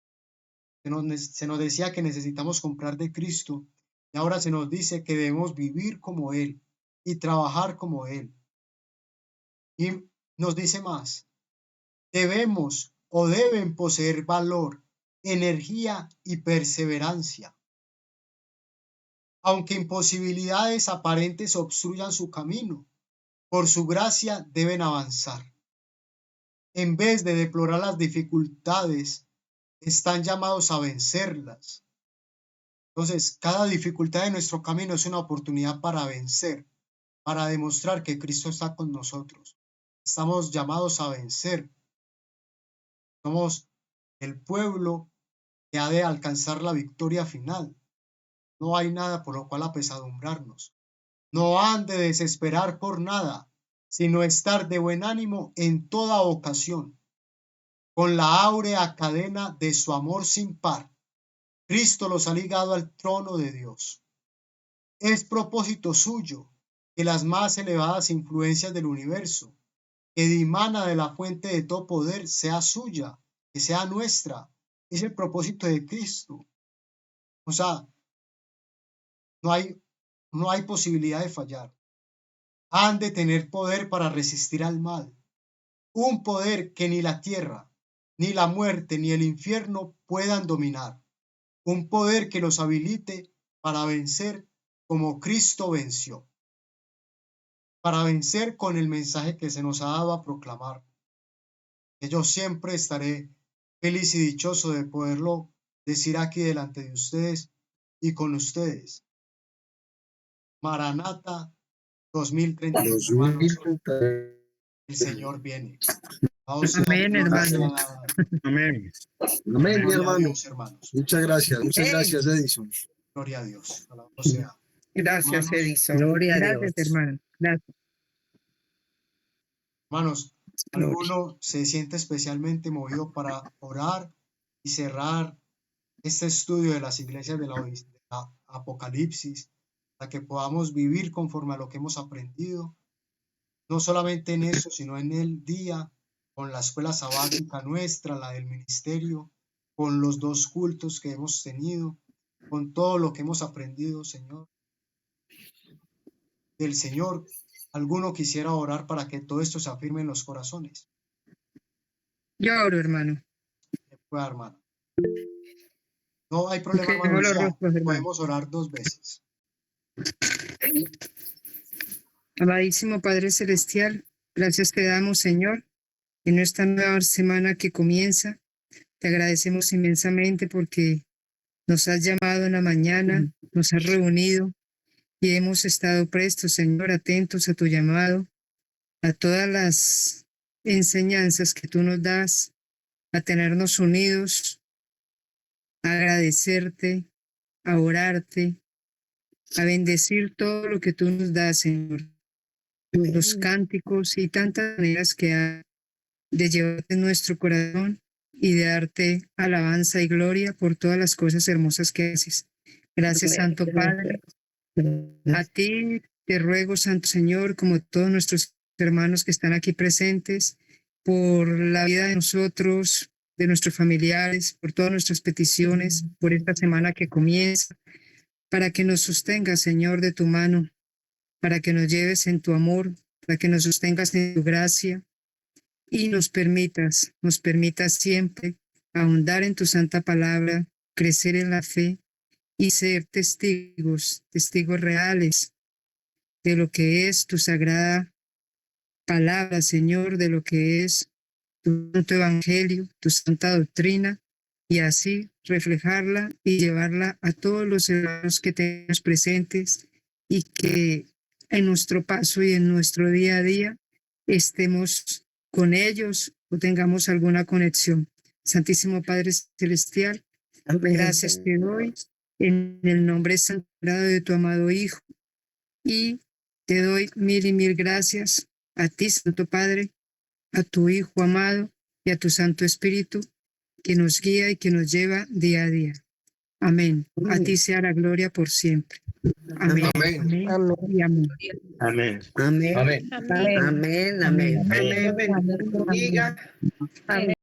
Se nos decía que necesitamos comprar de Cristo y ahora se nos dice que debemos vivir como Él y trabajar como Él. Y nos dice más, debemos o deben poseer valor, energía y perseverancia. Aunque imposibilidades aparentes obstruyan su camino, por su gracia deben avanzar. En vez de deplorar las dificultades, están llamados a vencerlas. Entonces, cada dificultad de nuestro camino es una oportunidad para vencer, para demostrar que Cristo está con nosotros. Estamos llamados a vencer. Somos el pueblo que ha de alcanzar la victoria final. No hay nada por lo cual apesadumbrarnos. No han de desesperar por nada, sino estar de buen ánimo en toda ocasión. Con la áurea cadena de su amor sin par, Cristo los ha ligado al trono de Dios. Es propósito suyo que las más elevadas influencias del universo, que dimana de la fuente de todo poder, sea suya, que sea nuestra. Es el propósito de Cristo. O sea, no hay posibilidad de fallar. Han de tener poder para resistir al mal. Un poder que ni la tierra, ni la muerte, ni el infierno puedan dominar. Un poder que los habilite para vencer como Cristo venció. Para vencer con el mensaje que se nos ha dado a proclamar. Que yo siempre estaré feliz y dichoso de poderlo decir aquí delante de ustedes y con ustedes. Maranata 2030. El Señor viene. Amén, hermano. Amén. Amén, mi hermano. Dios, hermanos. Muchas gracias, Edison. Gloria a Dios. Alabado sea. Gracias, Hermanos, Edison. Gloria a Dios. Gracias, hermano. Gracias. Hermanos, ¿alguno se siente especialmente movido para orar y cerrar este estudio de las iglesias de la Apocalipsis, para que podamos vivir conforme a lo que hemos aprendido, no solamente en eso, sino en el día, con la escuela sabática nuestra, la del ministerio, con los 2 cultos que hemos tenido, con todo lo que hemos aprendido, Señor, del Señor? ¿Alguno quisiera orar para que todo esto se afirme en los corazones? Yo oro, hermano. Pueda, hermano. No hay problema, Ok, hermano. los rostros, hermano. Podemos orar 2 veces. Amadísimo Padre Celestial, gracias te damos, Señor, en esta nueva semana que comienza. Te agradecemos inmensamente porque nos has llamado en la mañana, nos has reunido y hemos estado prestos, Señor, atentos a tu llamado, a todas las enseñanzas que tú nos das, a tenernos unidos, a agradecerte, a orarte, a bendecir todo lo que tú nos das, Señor. los cánticos y tantas maneras que hay de llevarte en nuestro corazón y de darte alabanza y gloria por todas las cosas hermosas que haces. Gracias, Santo Padre. A ti te ruego, Santo Señor, como todos nuestros hermanos que están aquí presentes, por la vida de nosotros, de nuestros familiares, por todas nuestras peticiones, por esta semana que comienza, para que nos sostengas, Señor, de tu mano, para que nos lleves en tu amor, para que nos sostengas en tu gracia y nos permitas siempre ahondar en tu santa palabra, crecer en la fe y ser testigos reales de lo que es tu sagrada palabra, Señor, de lo que es tu santo evangelio, tu santa doctrina, y así reflejarla y llevarla a todos los hermanos que tenemos presentes y que en nuestro paso y en nuestro día a día estemos con ellos o tengamos alguna conexión. Santísimo Padre Celestial, gracias te doy en el nombre sagrado de tu amado Hijo y te doy mil y mil gracias a ti, Santo Padre, a tu Hijo amado y a tu Santo Espíritu que nos guía y que nos lleva día a día. Amén. A ti sea la gloria por siempre. Amén. Amén. Amén. Y amén. Amén. Amén. Amén. Amén. Amén. Amén. Bendiga. Amén.